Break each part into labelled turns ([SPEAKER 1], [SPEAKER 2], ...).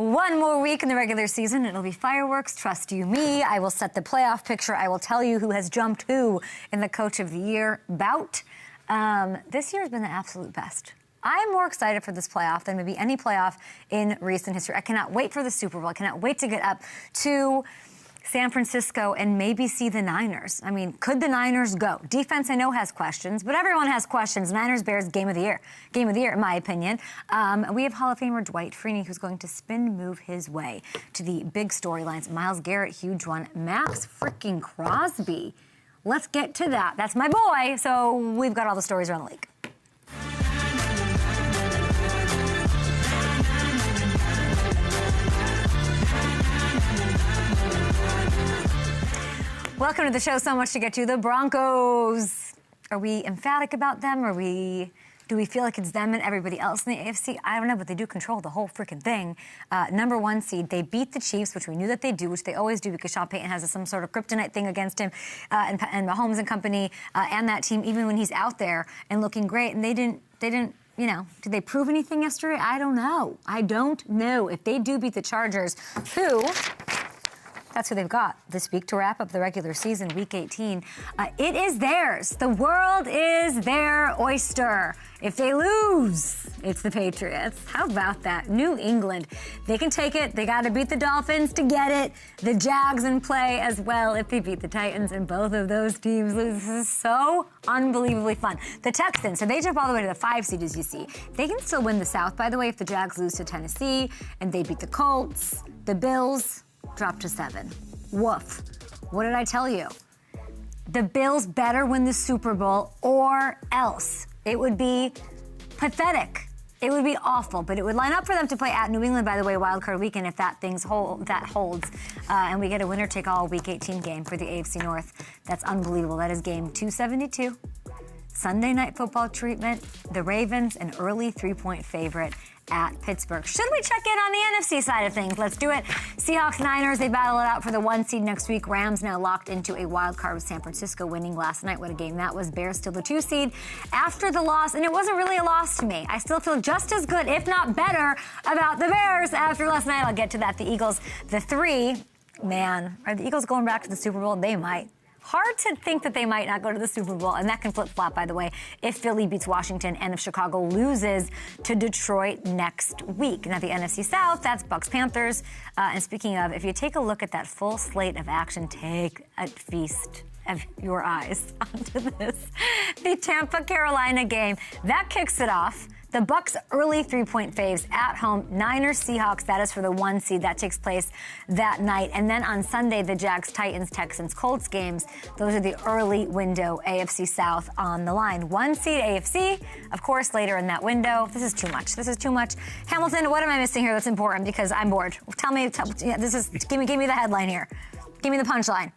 [SPEAKER 1] One more week in the regular season. It'll be fireworks. Trust you me. I will set the playoff picture. I will tell you who has jumped who in the Coach of the Year bout. This year has been the absolute best. I'm more excited for this playoff than maybe any playoff in recent history. I cannot wait for the Super Bowl. I cannot wait to get up to San Francisco and maybe see the Niners. I mean, could the Niners go? Defense, I know, has questions, but everyone has questions. Niners-Bears, game of the year. Game of the year, in my opinion. We have Hall of Famer Dwight Freeney, who's going to spin move his way to the big storylines. Myles, Garrett, huge one. Maxx freaking Crosby. Let's get to that. That's my boy. So we've got all the stories around the league. Welcome to the show. So much to get to. The Broncos. Are we emphatic about them? Do we feel like it's them and everybody else in the AFC? I don't know, but they do control the whole freaking thing. Number one seed. They beat the Chiefs, which we knew that they do, which they always do because Sean Payton has some sort of kryptonite thing against him and Mahomes and company and that team, even when he's out there and looking great. And they didn't, you know, did they prove anything yesterday? I don't know. If they do beat the Chargers, that's who they've got this week to wrap up the regular season, Week 18. It is theirs. The world is their oyster. If they lose, it's the Patriots. How about that? New England. They can take it. They got to beat the Dolphins to get it. The Jags in play as well if they beat the Titans, and both of those teams lose. This is so unbelievably fun. The Texans, so they jump all the way to the 5 seed, as you see. They can still win the South, by the way, if the Jags lose to Tennessee and they beat the Colts. The Bills drop to 7. Woof. What did I tell you? The Bills better win the Super Bowl or else. It would be pathetic. It would be awful, but it would line up for them to play at New England, by the way, wild card weekend, if that holds. And we get a winner-take-all Week 18 game for the AFC North. That's unbelievable. That is game 272. Sunday night football treatment. The Ravens, an early 3-point favorite at Pittsburgh. Should we check in on the NFC side of things? Let's do it. Seahawks, Niners, they battle it out for the 1 seed next week. Rams now locked into a wild card with San Francisco winning last night. What a game that was. Bears still the 2 seed after the loss, and it wasn't really a loss to me. I still feel just as good, if not better, about the Bears after last night. I'll get to that. The Eagles, the 3. Man, are the Eagles going back to the Super Bowl? They might. Hard to think that they might not go to the Super Bowl, and that can flip-flop, by the way, if Philly beats Washington and if Chicago loses to Detroit next week. Now, the NFC South, that's Bucs, Panthers. And speaking of, if you take a look at that full slate of action, take a feast of your eyes onto this. The Tampa-Carolina game, that kicks it off. The Bucs early 3-point faves at home. Niners, Seahawks, that is for the 1 seed. That takes place that night. And then on Sunday, the Jags, Titans, Texans, Colts games. Those are the early window AFC South on the line. 1 seed AFC, of course, later in that window. This is too much. Hamilton, what am I missing here that's important? Because I'm bored. Give me the headline here. Give me the punchline.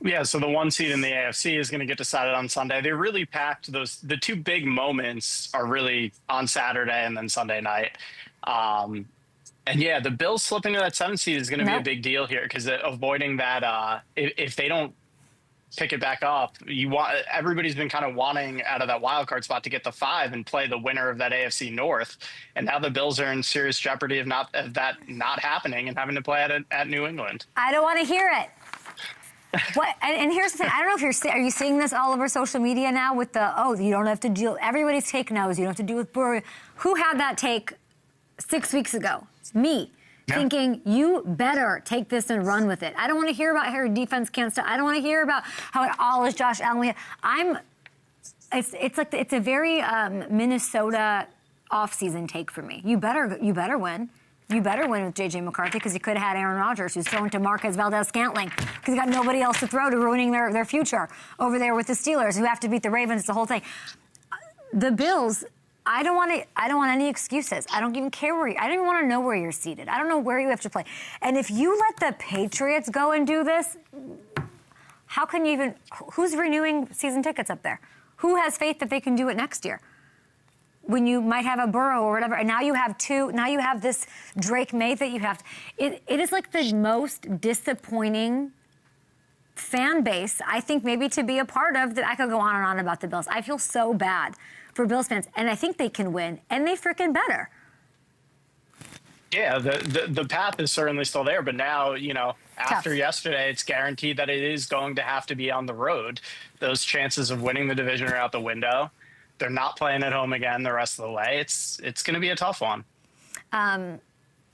[SPEAKER 2] Yeah, so the 1 seed in the AFC is going to get decided on Sunday. They're really packed. The 2 big moments are really on Saturday and then Sunday night. And yeah, the Bills slipping to that 7 seed is going to be a big deal here because avoiding that, if they don't pick it back up, everybody's been kind of wanting out of that wild card spot to get the 5 and play the winner of that AFC North. And now the Bills are in serious jeopardy of that not happening and having to play at New England.
[SPEAKER 1] I don't want to hear it. What? And here's the thing. I don't know if are you seeing this all over social media now with you don't have to deal. Everybody's take knows you don't have to deal with Brewery. Who had that take 6 weeks ago? Me. Yeah. Thinking you better take this and run with it. I don't want to hear about how your defense can't stop. I don't want to hear about how it all is Josh Allen. It's a very Minnesota offseason take for me. You better win. You better win with J.J. McCarthy because you could have had Aaron Rodgers, who's throwing to Marquez Valdez-Scantling because he got nobody else to throw to, ruining their future over there with the Steelers, who have to beat the Ravens. It's the whole thing. The Bills, I don't want any excuses. I don't even care I don't even want to know where you're seated. I don't know where you have to play. And if you let the Patriots go and do this, how can you even? Who's renewing season tickets up there? Who has faith that they can do it next year? When you might have a Burrow or whatever, and now you have 2. Now you have this Drake May that you have. It is like the most disappointing fan base, I think, maybe to be a part of. That I could go on and on about the Bills. I feel so bad for Bills fans, and I think they can win, and they freaking better.
[SPEAKER 2] Yeah, the path is certainly still there, but now, after yesterday, it's guaranteed that it is going to have to be on the road. Those chances of winning the division are out the window. They're not playing at home again the rest of the way. It's going to be a tough one.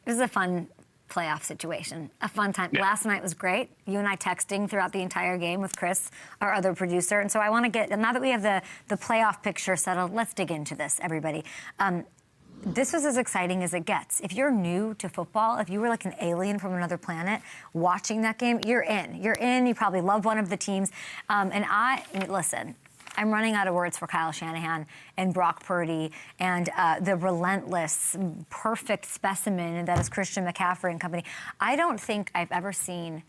[SPEAKER 1] This is a fun playoff situation, a fun time. Yeah. Last night was great. You and I texting throughout the entire game with Chris, our other producer. And so I want to get, now that we have the playoff picture settled, let's dig into this, everybody. This was as exciting as it gets. If you're new to football, if you were like an alien from another planet watching that game, you're in. You're in. You probably love one of the teams. Listen, I'm running out of words for Kyle Shanahan and Brock Purdy and the relentless, perfect specimen that is Christian McCaffrey and company. I don't think I've ever seen...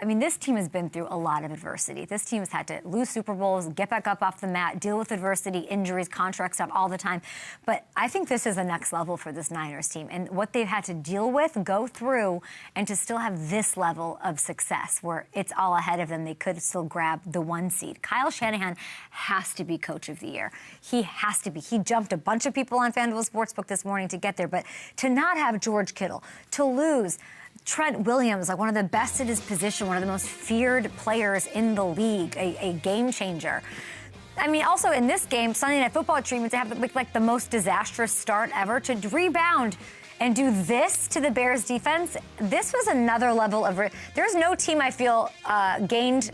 [SPEAKER 1] this team has been through a lot of adversity. This team has had to lose Super Bowls, get back up off the mat, deal with adversity, injuries, contract stuff all the time. But I think this is the next level for this Niners team. And what they've had to deal with, go through, and to still have this level of success where it's all ahead of them, they could still grab the 1 seed. Kyle Shanahan has to be Coach of the Year. He has to be. He jumped a bunch of people on FanDuel Sportsbook this morning to get there. But to not have George Kittle, to lose Trent Williams, like one of the best at his position, one of the most feared players in the league, a game changer. Also in this game, Sunday Night Football treatment to have like the most disastrous start ever, to rebound and do this to the Bears defense. This was another level of... There's no team I feel gained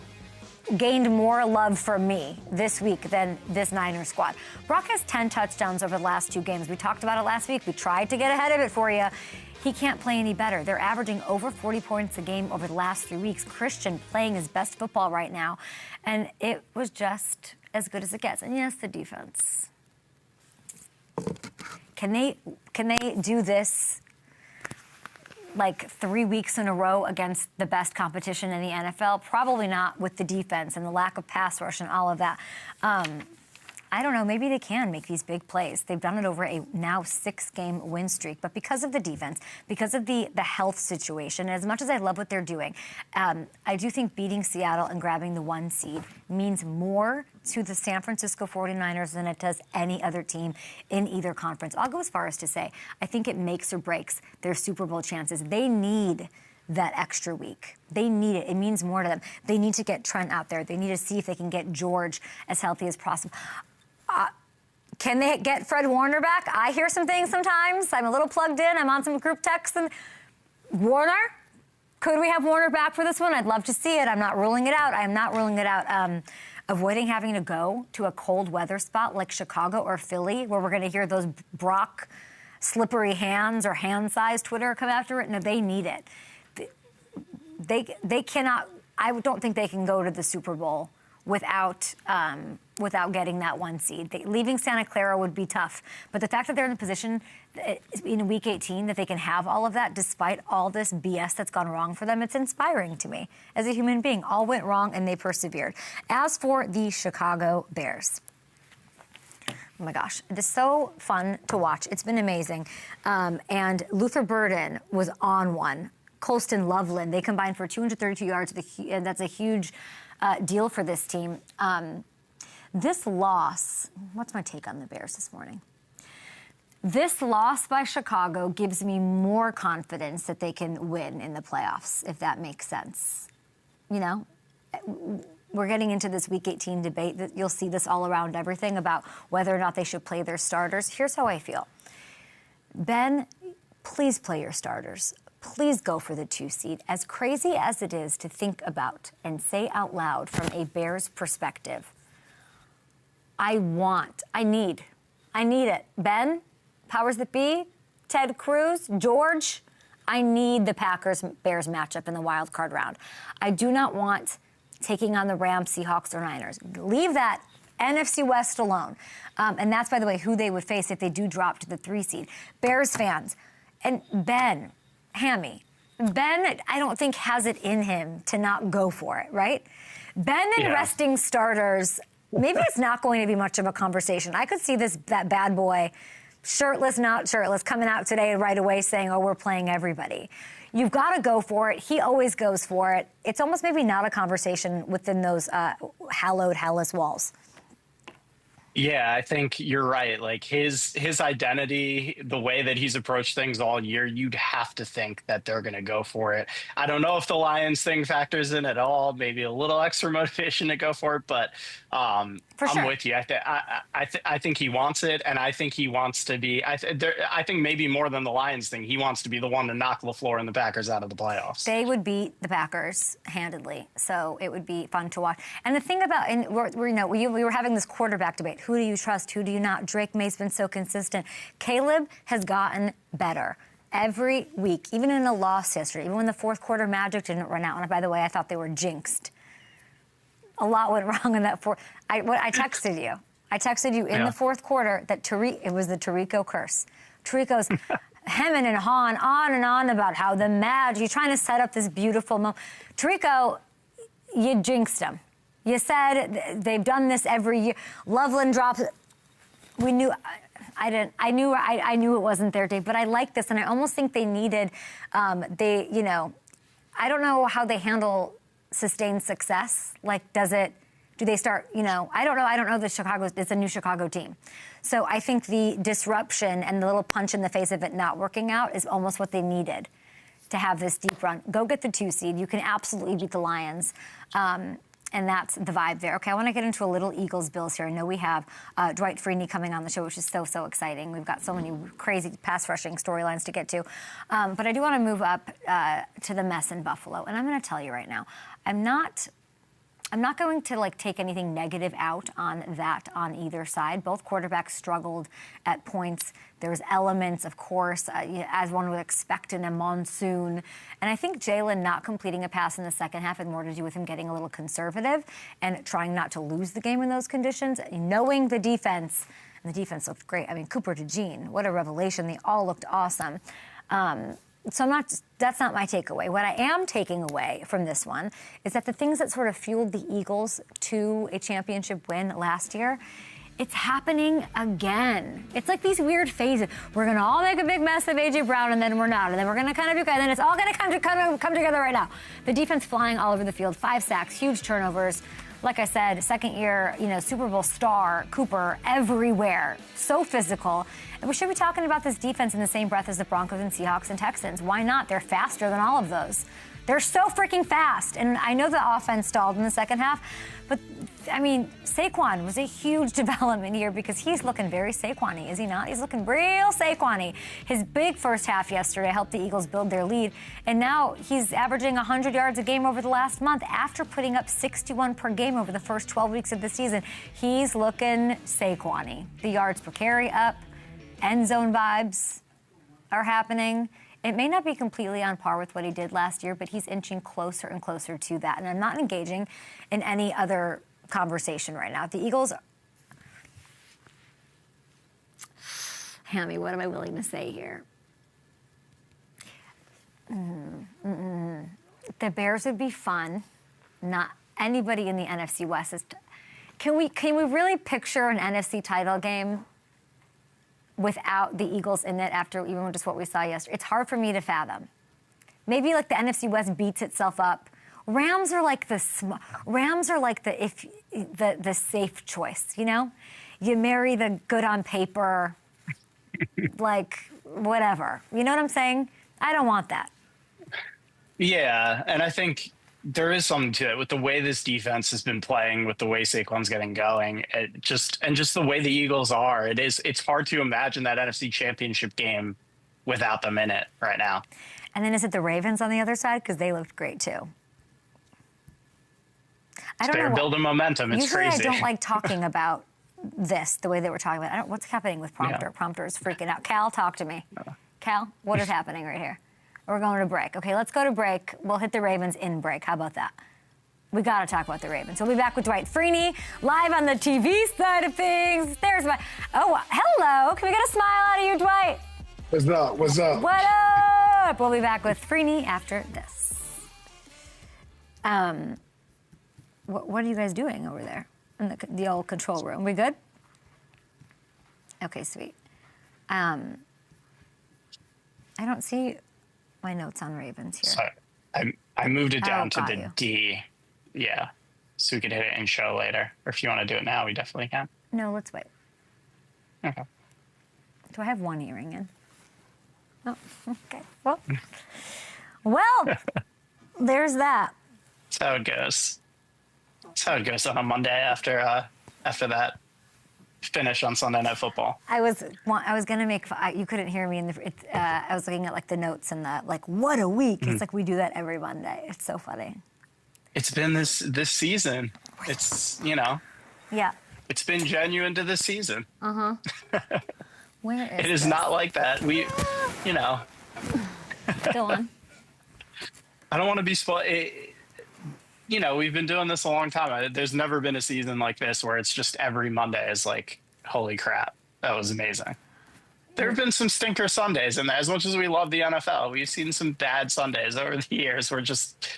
[SPEAKER 1] more love from me this week than this Niners squad. Brock has 10 touchdowns over the last 2 games. We talked about it last week. We tried to get ahead of it for you. He can't play any better. They're averaging over 40 points a game over the last 3 weeks. Christian playing his best football right now. And it was just as good as it gets. And yes, the defense. Can they do this like 3 weeks in a row against the best competition in the NFL? Probably not, with the defense and the lack of pass rush and all of that. I don't know, maybe they can make these big plays. They've done it over a now 6-game win streak. But because of the defense, because of the health situation, as much as I love what they're doing, I do think beating Seattle and grabbing the 1 seed means more to the San Francisco 49ers than it does any other team in either conference. I'll go as far as to say, I think it makes or breaks their Super Bowl chances. They need that extra week. They need it. It means more to them. They need to get Trent out there. They need to see if they can get George as healthy as possible. Can they get Fred Warner back? I hear some things sometimes. I'm a little plugged in. I'm on some group texts. And Warner? Could we have Warner back for this one? I'd love to see it. I'm not ruling it out. I am not ruling it out. Avoiding having to go to a cold weather spot like Chicago or Philly, where we're going to hear those Brock slippery hands or hand-sized Twitter come after it. No, they need it. They cannot. I don't think they can go to the Super Bowl without getting that 1 seed. Leaving Santa Clara would be tough. But the fact that they're in a position in Week 18 that they can have all of that despite all this BS that's gone wrong for them, it's inspiring to me as a human being. All went wrong and they persevered. As for the Chicago Bears, oh my gosh, it is so fun to watch. It's been amazing. And Luther Burden was on one. Colston Loveland, they combined for 232 yards. And that's a huge deal for this team. This loss, what's my take on the Bears this morning? This loss by Chicago gives me more confidence that they can win in the playoffs, if that makes sense. We're getting into this Week 18 debate. That you'll see this all around everything about whether or not they should play their starters. Here's how I feel. Ben, please play your starters. Please go for the 2 seed. As crazy as it is to think about and say out loud from a Bears perspective, I need it. Ben, powers that be, Ted Cruz, George, I need the Packers-Bears matchup in the wild card round. I do not want taking on the Rams, Seahawks, or Niners. Leave that NFC West alone. And that's, by the way, who they would face if they do drop to the 3 seed. Bears fans, and Ben, Hammy, Ben, I don't think has it in him to not go for it, right? Ben and resting starters, maybe it's not going to be much of a conversation. I could see that bad boy, shirtless, not shirtless, coming out today right away saying, oh, we're playing everybody. You've got to go for it. He always goes for it. It's almost maybe not a conversation within those hallowed, hairless walls.
[SPEAKER 2] Yeah, I think you're right. Like his identity, the way that he's approached things all year, you'd have to think that they're going to go for it. I don't know if the Lions thing factors in at all. Maybe a little extra motivation to go for it, but
[SPEAKER 1] For
[SPEAKER 2] I'm
[SPEAKER 1] sure.
[SPEAKER 2] with you. I think he wants it, and I think he wants to be. I think maybe more than the Lions thing, he wants to be the one to knock LaFleur and the Packers out of the playoffs.
[SPEAKER 1] They would beat the Packers handedly, so it would be fun to watch. And the thing about, and we were having this quarterback debate. Who do you trust? Who do you not? Drake May's been so consistent. Caleb has gotten better every week, even in a loss yesterday. Even when the fourth quarter magic didn't run out. And by the way, I thought they were jinxed. A lot went wrong in that fourth. I texted you. I texted you in the fourth quarter that it was the Tirico curse. Tirico's hemming and hawing on and on about how the magic, you're trying to set up this beautiful moment. Tirico, you jinxed him. You said they've done this every year. Loveland drops. We knew. I knew it wasn't their day, but I like this, and I almost think they needed. I don't know how they handle sustained success. Like, do they start? I don't know. I don't know. It's a new Chicago team, so I think the disruption and the little punch in the face of it not working out is almost what they needed to have this deep run. Go get the 2 seed. You can absolutely beat the Lions. And that's the vibe there. Okay, I want to get into a little Eagles-Bills here. I know we have Dwight Freeney coming on the show, which is so exciting. We've got so many crazy pass-rushing storylines to get to. But I do want to move up to the mess in Buffalo. And I'm going to tell you right now, I'm not going to take anything negative out on that on either side. Both quarterbacks struggled at points. There's elements, of course, as one would expect in a monsoon. And I think Jalen not completing a pass in the second half had more to do with him getting a little conservative and trying not to lose the game in those conditions. Knowing the defense, and the defense looked great. I mean, Cooper to Gene, what a revelation. They all looked awesome. So that's not my takeaway. What I am taking away from this one is that the things that sort of fueled the Eagles to a championship win last year, it's happening again. It's like these weird phases. We're going to all make a big mess of A.J. Brown, and then we're not. And then we're going to kind of do good. And then it's all going to come together right now. The defense flying all over the field, 5 sacks, huge turnovers. Like I said, second year, Super Bowl star, Cooper, everywhere. So physical. And we should be talking about this defense in the same breath as the Broncos and Seahawks and Texans. Why not? They're faster than all of those. They're so freaking fast. And I know the offense stalled in the second half, but, Saquon was a huge development here because he's looking very Saquon-y, is he not? He's looking real Saquon-y. His big first half yesterday helped the Eagles build their lead, and now he's averaging 100 yards a game over the last month after putting up 61 per game over the first 12 weeks of the season. He's looking Saquon-y. The yards per carry up, end zone vibes are happening. It may not be completely on par with what he did last year, but he's inching closer and closer to that. And I'm not engaging in any other conversation right now. The Eagles, Hammy, what am I willing to say here? The Bears would be fun. Not anybody in the NFC West is. Can we really picture an NFC title game without the Eagles in it after even just what we saw yesterday? It's hard for me to fathom. Maybe the NFC West beats itself up. Rams are like the safe choice, You marry the good on paper, whatever. You know what I'm saying? I don't want that.
[SPEAKER 2] Yeah, and I think there is something to it with the way this defense has been playing, with the way Saquon's getting going, just the way the Eagles are. It's hard to imagine that NFC Championship game without them in it right now.
[SPEAKER 1] And then is it the Ravens on the other side? Because they looked great too.
[SPEAKER 2] They're building momentum. It's
[SPEAKER 1] usually
[SPEAKER 2] crazy.
[SPEAKER 1] I don't like talking about this the way that we're talking about it. What's happening with Prompter? Yeah. Prompter is freaking out. Cal, talk to me. Cal, what is happening right here? We're going to break. Okay, let's go to break. We'll hit the Ravens in break. How about that? We got to talk about the Ravens. We'll be back with Dwight Freeney, live on the TV side of things. There's my... Oh, hello. Can we get a smile out of you, Dwight?
[SPEAKER 3] What's up? What's up?
[SPEAKER 1] What up? We'll be back with Freeney after this. What are you guys doing over there in the old control room? We good? Okay, sweet. I don't see my notes on Ravens here.
[SPEAKER 2] So I moved it down to the
[SPEAKER 1] you.
[SPEAKER 2] D. Yeah. So we could hit it and show later. Or if you want to do it now, we definitely can.
[SPEAKER 1] No, let's wait.
[SPEAKER 2] Okay.
[SPEAKER 1] Do I have one earring in? Oh, okay. Well, there's that.
[SPEAKER 2] That's how it goes. That's how it goes on a Monday after that finish on Sunday Night Football.
[SPEAKER 1] I was gonna make. You couldn't hear me I was looking at like the notes and the like. What a week! It's like we do that every Monday. It's so funny.
[SPEAKER 2] It's been this season. It's
[SPEAKER 1] Yeah.
[SPEAKER 2] It's been genuine to this season.
[SPEAKER 1] Where is
[SPEAKER 2] it is
[SPEAKER 1] this?
[SPEAKER 2] not like that. We,
[SPEAKER 1] Go on.
[SPEAKER 2] I don't want to be spoiled. We've been doing this a long time. There's never been a season like this where it's just every Monday is like, holy crap, that was amazing. There have been some stinker Sundays, and as much as we love the NFL, we've seen some bad Sundays over the years where just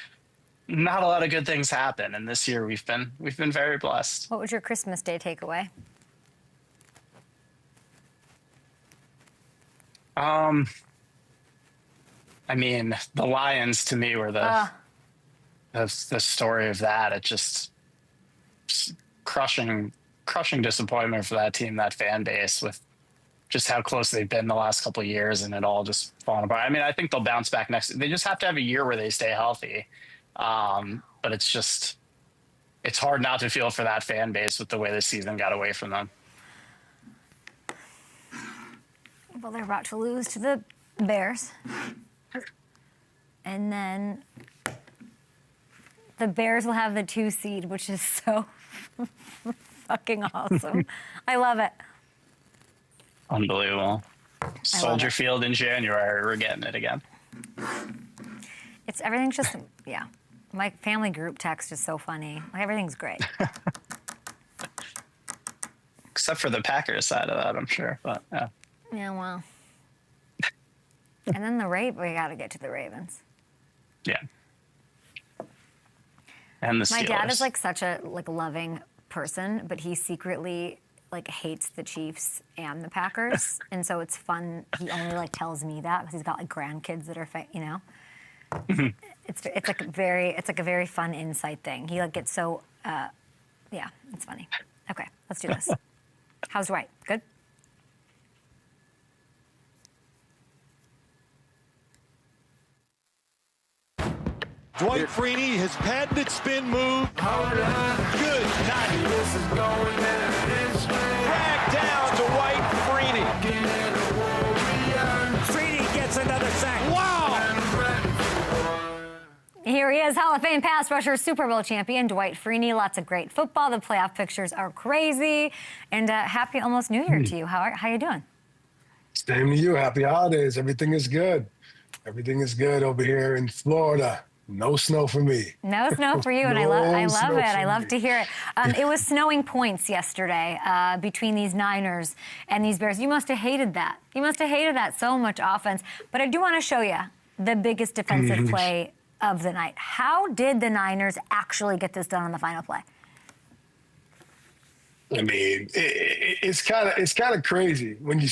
[SPEAKER 2] not a lot of good things happen. And this year we've been very blessed.
[SPEAKER 1] What was your Christmas Day takeaway?
[SPEAKER 2] I mean, the Lions to me were the story of that. It just crushing disappointment for that team, that fan base, with just how close they've been the last couple of years, and it all just falling apart. I mean, I think they'll bounce back next. They just have to have a year where they stay healthy. But it's hard not to feel for that fan base with the way this season got away from them.
[SPEAKER 1] Well, they're about to lose to the Bears. And then the Bears will have the 2 seed, which is so fucking awesome. I love it.
[SPEAKER 2] Unbelievable. Soldier Field in January, we're getting it again.
[SPEAKER 1] Everything's just, yeah. My family group text is so funny. Like, everything's great.
[SPEAKER 2] Except for the Packers side of that, I'm sure. But yeah.
[SPEAKER 1] Yeah, well. And then we got to get to the Ravens.
[SPEAKER 2] Yeah. And the Steelers.
[SPEAKER 1] My dad is like such a loving person, but he secretly hates the Chiefs and the Packers, and so it's fun. He only tells me that because he's got grandkids that are, It's like a very fun insight thing. He gets so, yeah, it's funny. Okay, let's do this. How's Dwight? Good.
[SPEAKER 3] Dwight Freeney, his patented spin move. Good night.
[SPEAKER 4] This is going down.
[SPEAKER 3] Drag down Dwight Freeney.
[SPEAKER 4] Freeney gets another sack.
[SPEAKER 3] Wow!
[SPEAKER 1] Here he is, Hall of Fame pass rusher, Super Bowl champion, Dwight Freeney. Lots of great football. The playoff pictures are crazy. And happy almost New Year to you. How you doing?
[SPEAKER 5] Same to you. Happy holidays. Everything is good. Everything is good over here in Florida. No snow for me.
[SPEAKER 1] No snow for you, and I love it. I love
[SPEAKER 5] me.
[SPEAKER 1] to hear it. It was snowing points yesterday between these Niners and these Bears. You must have hated that. You must have hated that, so much offense. But I do want to show you the biggest defensive play of the night. How did the Niners actually get this done on the final play?
[SPEAKER 5] I mean, it's kind of crazy when you.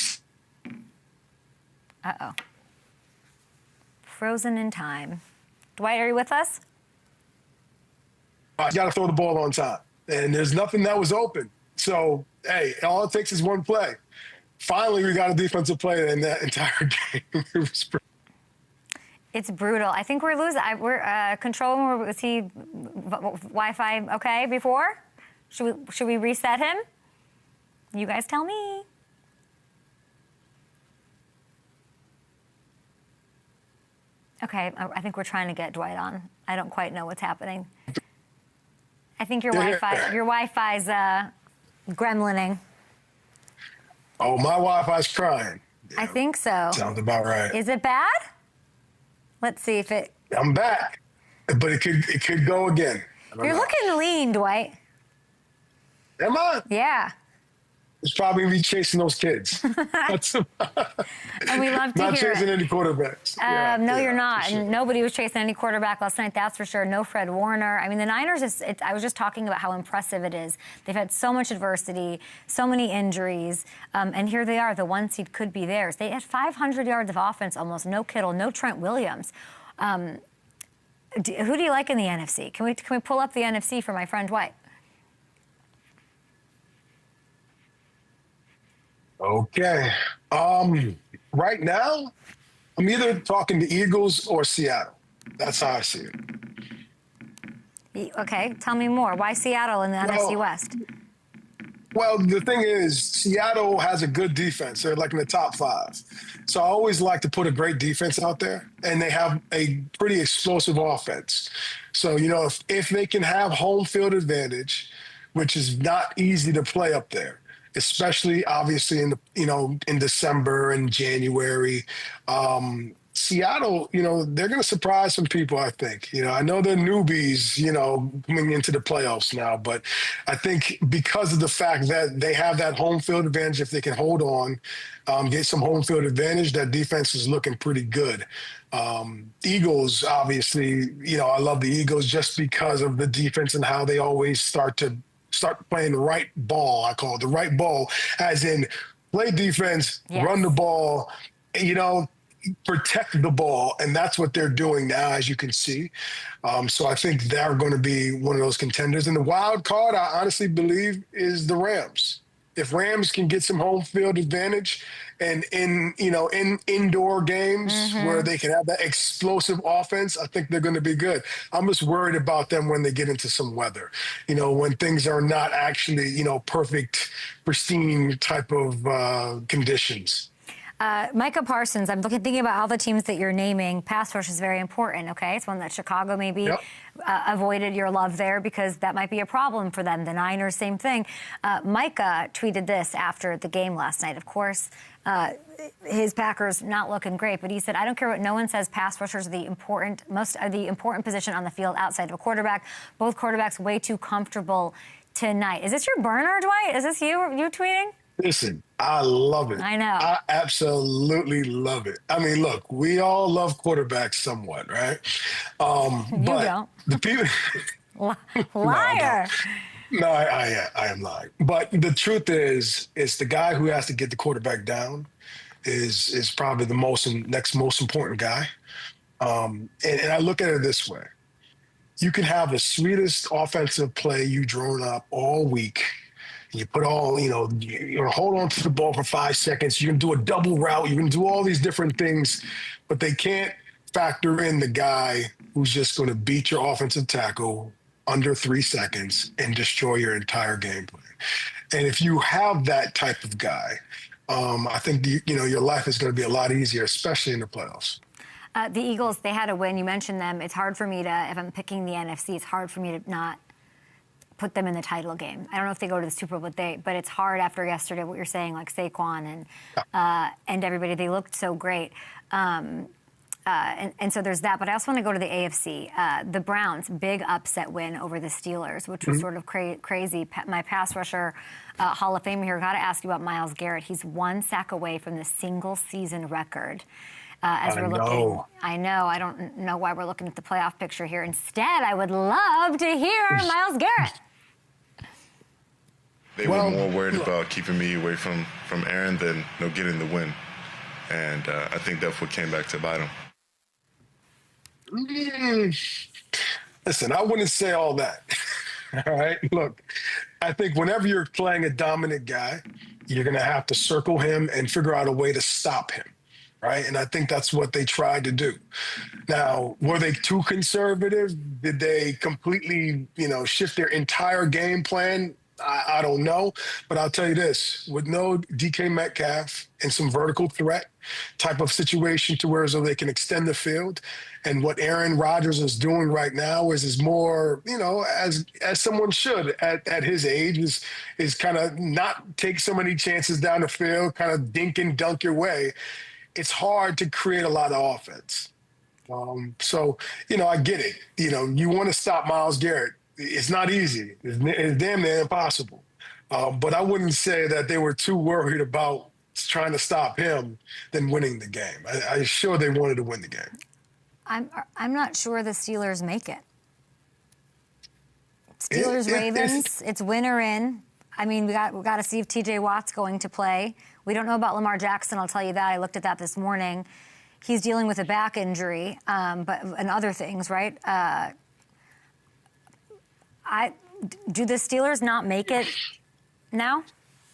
[SPEAKER 1] Uh-oh. Frozen in time. Dwight, are you with us?
[SPEAKER 5] You got to throw the ball on time, and there's nothing that was open. So, hey, all it takes is one play. Finally, we got a defensive play in that entire game.
[SPEAKER 1] It's brutal. I think we're losing. We're controlling. Was he Wi-Fi okay before? Should we reset him? You guys tell me. Okay, I think we're trying to get Dwight on. I don't quite know what's happening. I think your Wi-Fi's gremlining.
[SPEAKER 5] Oh, my Wi-Fi's crying. Yeah,
[SPEAKER 1] I think so.
[SPEAKER 5] Sounds about right.
[SPEAKER 1] Is it bad? Let's see if it.
[SPEAKER 5] I'm back, but it could go again.
[SPEAKER 1] You're looking lean, Dwight.
[SPEAKER 5] Am I?
[SPEAKER 1] Yeah.
[SPEAKER 5] It's probably me chasing those kids.
[SPEAKER 1] And we love to
[SPEAKER 5] Not
[SPEAKER 1] hear
[SPEAKER 5] chasing
[SPEAKER 1] it.
[SPEAKER 5] any quarterbacks.
[SPEAKER 1] No, you're not.
[SPEAKER 5] Sure.
[SPEAKER 1] And nobody was chasing any quarterback last night, that's for sure. No Fred Warner. I mean, the Niners, I was just talking about how impressive it is. They've had so much adversity, so many injuries, and here they are. The 1 seed could be theirs. They had 500 yards of offense almost. No Kittle, no Trent Williams. Who do you like in the NFC? Can we pull up the NFC for my friend Dwight?
[SPEAKER 5] Okay. Right now, I'm either talking the Eagles or Seattle. That's how I see it.
[SPEAKER 1] Okay, tell me more. Why Seattle in the NFC West?
[SPEAKER 5] Well, the thing is, Seattle has a good defense. They're like in the top 5. So I always like to put a great defense out there, and they have a pretty explosive offense. So, if they can have home field advantage, which is not easy to play up there, especially obviously in December and January. Seattle, they're going to surprise some people, I think. I know they're newbies, coming into the playoffs now, but I think because of the fact that they have that home field advantage, if they can hold on, get some home field advantage, that defense is looking pretty good. Eagles, obviously, I love the Eagles just because of the defense and how they always start playing the right ball. I call it the right ball, as in play defense, run the ball, protect the ball, and that's what they're doing now, as you can see. So I think they're going to be one of those contenders. And the wild card, I honestly believe, is the Rams. If Rams can get some home field advantage and in indoor games where they can have that explosive offense, I think they're going to be good. I'm just worried about them when they get into some weather, when things are not actually, perfect, pristine type of conditions.
[SPEAKER 1] Micah Parsons, I'm thinking about all the teams that you're naming. Pass rush is very important, okay? It's one that Chicago maybe avoided your love there because that might be a problem for them. The Niners, same thing. Micah tweeted this after the game last night. Of course, his Packers not looking great, but he said, I don't care what no one says, pass rushers are the important position on the field outside of a quarterback. Both quarterbacks way too comfortable tonight. Is this your burner, Dwight? Is this you tweeting?
[SPEAKER 5] Listen, I love it.
[SPEAKER 1] I know.
[SPEAKER 5] I absolutely love it. I mean, look, we all love quarterbacks somewhat, right?
[SPEAKER 1] You
[SPEAKER 5] but
[SPEAKER 1] don't.
[SPEAKER 5] The people...
[SPEAKER 1] Liar.
[SPEAKER 5] No, I am lying. But the truth is, it's the guy who has to get the quarterback down is probably the next most important guy. And I look at it this way. You can have the sweetest offensive play you drawn up all week. You put you hold on to the ball for 5 seconds. You can do a double route. You can do all these different things, but they can't factor in the guy who's just going to beat your offensive tackle under 3 seconds and destroy your entire game plan. And if you have that type of guy, I think your life is going to be a lot easier, especially in the playoffs.
[SPEAKER 1] The Eagles, they had a win. You mentioned them. It's hard for me to, if I'm picking the NFC, it's hard for me to not put them in the title game. I don't know if they go to the Super Bowl, but it's hard after yesterday, what you're saying, like Saquon and everybody. They looked so great. And so there's that. But I also want to go to the AFC. The Browns, big upset win over the Steelers, which was sort of crazy. My pass rusher, Hall of Famer here, got to ask you about Myles Garrett. He's 1 sack away from the single-season record. As we're looking, I know. I don't know why we're looking at the playoff picture here. Instead, I would love to hear Myles Garrett.
[SPEAKER 6] They were more worried about keeping me away from Aaron than getting the win. And I think that's what came back to bite him.
[SPEAKER 5] Listen, I wouldn't say all that. All right? Look, I think whenever you're playing a dominant guy, you're going to have to circle him and figure out a way to stop him. Right? And I think that's what they tried to do. Now, were they too conservative? Did they completely, shift their entire game plan? I don't know. But I'll tell you this, with no DK Metcalf and some vertical threat type of situation to where so they can extend the field, and what Aaron Rodgers is doing right now is more, as someone should at his age, is kind of not take so many chances down the field, kind of dink and dunk your way. It's hard to create a lot of offense. So, I get it. You want to stop Myles Garrett. It's not easy. It's damn near impossible. But I wouldn't say that they were too worried about trying to stop him than winning the game. I'm sure they wanted to win the game.
[SPEAKER 1] I'm not sure the Steelers make it. Steelers-Ravens, it's win or in. I mean, we got to see if T.J. Watt's going to play. We don't know about Lamar Jackson, I'll tell you that. I looked at that this morning. He's dealing with a back injury, and other things, right? Do the Steelers not make it now?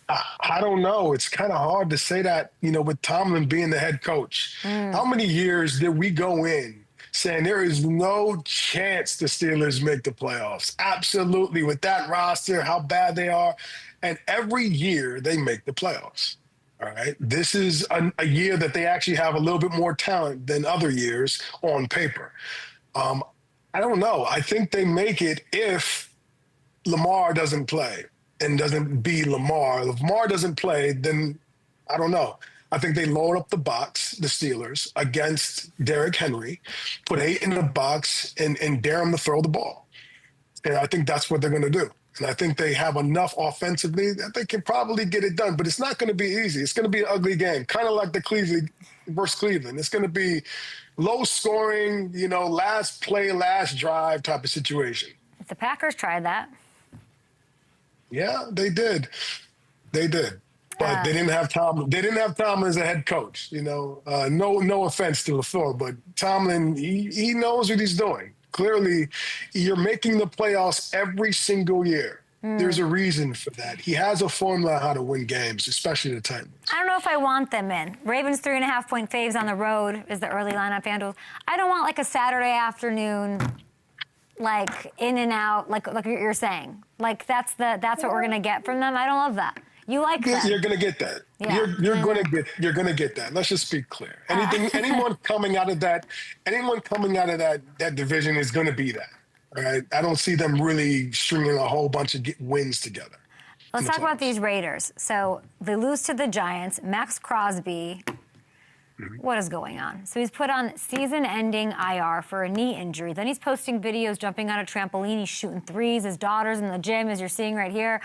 [SPEAKER 5] I don't know. It's kind of hard to say that, with Tomlin being the head coach. How many years did we go in saying there is no chance the Steelers make the playoffs? Absolutely. With that roster, how bad they are. And every year they make the playoffs. All right. This is a year that they actually have a little bit more talent than other years on paper. I don't know. I think they make it if Lamar doesn't play and doesn't be Lamar. If Lamar doesn't play, then I don't know. I think they load up the box, the Steelers, against Derrick Henry, put 8 in the box, and dare him to throw the ball. And I think that's what they're going to do. And I think they have enough offensively that they can probably get it done. But it's not going to be easy. It's going to be an ugly game, kind of like the Cleveland versus Cleveland. It's going to be low scoring, last play, last drive type of situation.
[SPEAKER 1] The Packers tried that.
[SPEAKER 5] Yeah, they did. They did. But they didn't have Tomlin. They didn't have Tomlin as a head coach. No offense to LaFleur, but Tomlin, he knows what he's doing. Clearly, you're making the playoffs every single year. There's a reason for that. He has a formula on how to win games, especially the Titans.
[SPEAKER 1] I don't know if I want them in. Ravens 3.5-point faves on the road is the early line on FanDuel. I don't want like a Saturday afternoon, like in and out, like you're saying. Like that's what we're gonna get from them. I don't love that. You like that?
[SPEAKER 5] You're gonna get that.
[SPEAKER 1] Yeah.
[SPEAKER 5] You're gonna get that. Let's just be clear. Anyone coming out of that division is gonna be that. All right. I don't see them really stringing a whole bunch of wins together.
[SPEAKER 1] Let's talk about these Raiders. So they lose to the Giants. Maxx Crosby. What is going on? So he's put on season-ending IR for a knee injury. Then he's posting videos jumping on a trampoline. He's shooting threes. His daughter's in the gym, as you're seeing right here.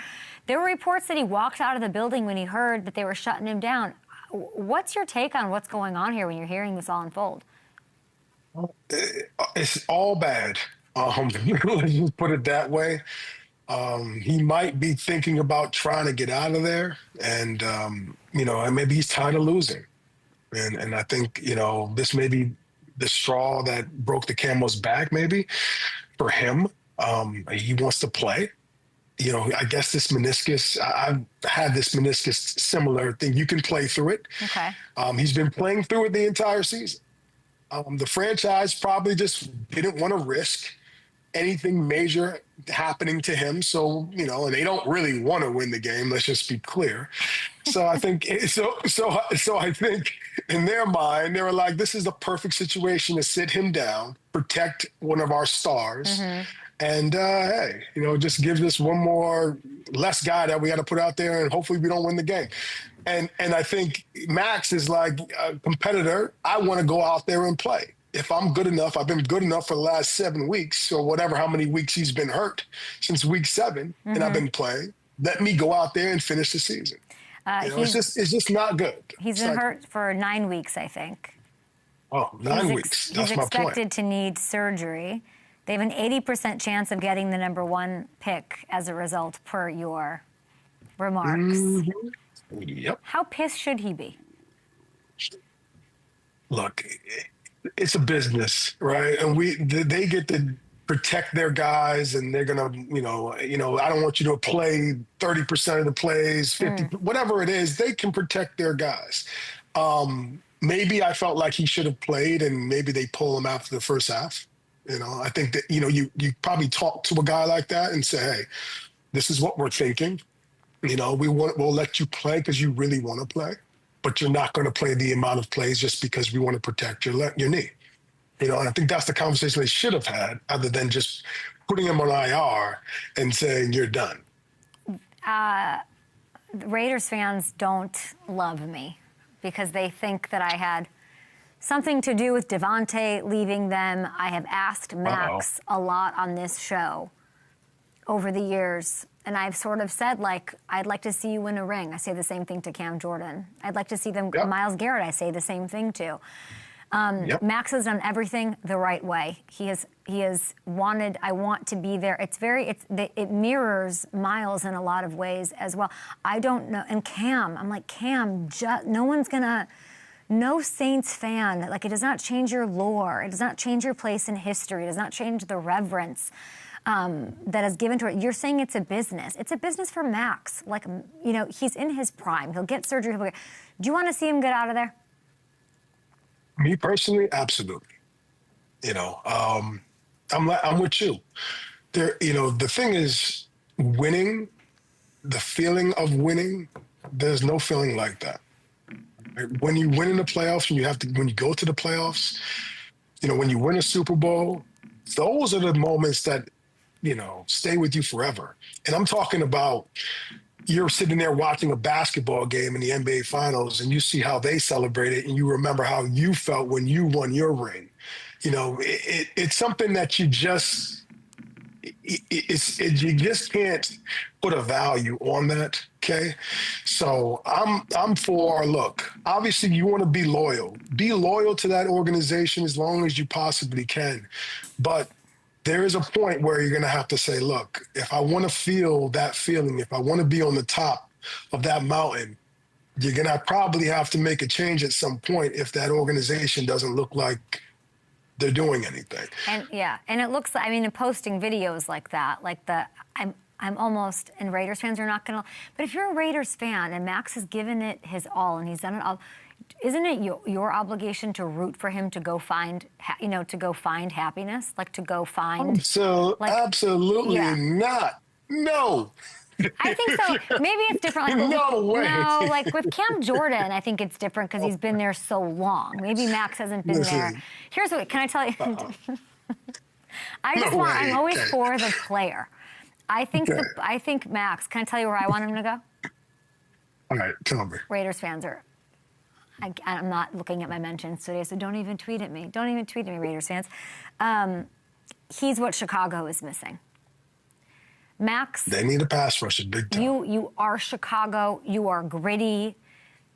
[SPEAKER 1] There were reports that he walked out of the building when he heard that they were shutting him down. What's your take on what's going on here when you're hearing this all unfold?
[SPEAKER 5] It's all bad. Let's just put it that way. He might be thinking about trying to get out of there, and maybe he's tired of losing. And I think, this may be the straw that broke the camel's back, maybe, for him. He wants to play. I guess this meniscus, I've had this meniscus similar thing. You can play through it.
[SPEAKER 1] Okay.
[SPEAKER 5] He's been playing through it the entire season. The franchise probably just didn't want to risk anything major happening to him. So, and they don't really want to win the game. Let's just be clear. So I think, so I think in their mind, they were like, this is the perfect situation to sit him down, protect one of our stars. And, hey, just give this one more less guy that we got to put out there, and hopefully we don't win the game. And I think Maxx is like a competitor. I want to go out there and play. If I'm good enough, I've been good enough for the last 7 weeks or whatever, how many weeks he's been hurt since week 7, and I've been playing. Let me go out there and finish the season. It's just not good.
[SPEAKER 1] He's been hurt for 9 weeks, I think.
[SPEAKER 5] Oh, 9 weeks. That's my point.
[SPEAKER 1] He's expected to need surgery. They have an 80% chance of getting the #1 pick as a result, per your remarks.
[SPEAKER 5] Yep.
[SPEAKER 1] How pissed should he be?
[SPEAKER 5] Look, it's a business, right? And they get to protect their guys, and they're gonna, I don't want you to play 30% of the plays, 50, whatever it is. They can protect their guys. Maybe I felt like he should have played, and maybe they pull him after the first half. I think that you probably talk to a guy like that and say, hey, this is what we're thinking. We'll let you play because you really want to play, but you're not going to play the amount of plays just because we want to protect your knee. And I think that's the conversation they should have had, other than just putting him on IR and saying you're done.
[SPEAKER 1] Raiders fans don't love me because they think that I had something to do with Devontae leaving them. I have asked Maxx a lot on this show over the years, and I've sort of said, I'd like to see you win a ring. I say the same thing to Cam Jordan. I'd like to see them, Myles Garrett, I say the same thing to. Maxx has done everything the right way. He has wanted, I want to be there. It mirrors Myles in a lot of ways as well. I don't know, and Cam, I'm like, Cam, no Saints fan, it does not change your lore. It does not change your place in history. It does not change the reverence. that is given to it. You're saying it's a business. It's a business for Maxx. Like, you know, he's in his prime. He'll get surgery. Do you want to see him get out of there?
[SPEAKER 5] Me personally, absolutely. You know, I'm with you. There, you know, the thing is, winning, the feeling of winning, there's no feeling like that. When you win in the playoffs, when you go to the playoffs, you know, when you win a Super Bowl, those are the moments that, you know, stay with you forever. And I'm talking about you're sitting there watching a basketball game in the NBA Finals and you see how they celebrated and you remember how you felt when you won your ring. You know, it's something that you just you just can't put a value on that. Okay, so I'm for, look, obviously you want to be loyal to that organization as long as you possibly can, but there is a point where you're going to have to say, look, if I want to feel that feeling, if I want to be on the top of that mountain, you're going to probably have to make a change at some point if that organization doesn't look like they're doing anything.
[SPEAKER 1] And yeah, and it looks like, I mean, in posting videos like that, like I'm almost, and Raiders fans are not going to, but if you're a Raiders fan and Maxx has given it his all and he's done it all, isn't it your obligation to root for him to go find, you know, to go find happiness, like to go find?
[SPEAKER 5] Absolutely not. No.
[SPEAKER 1] I think so. Maybe it's different. Like,
[SPEAKER 5] no way.
[SPEAKER 1] No, like with Cam Jordan, I think it's different because he's been there so long. Maybe Maxx hasn't been there. Here's what, can I tell you? I'm always for the player. I think Maxx, can I tell you where I want him to go?
[SPEAKER 5] All right, tell me.
[SPEAKER 1] Raiders fans are, I'm not looking at my mentions today, so don't even tweet at me. Don't even tweet at me, Raiders fans. He's what Chicago is missing. Maxx,
[SPEAKER 5] they need a pass rusher big time.
[SPEAKER 1] You are Chicago. You are gritty.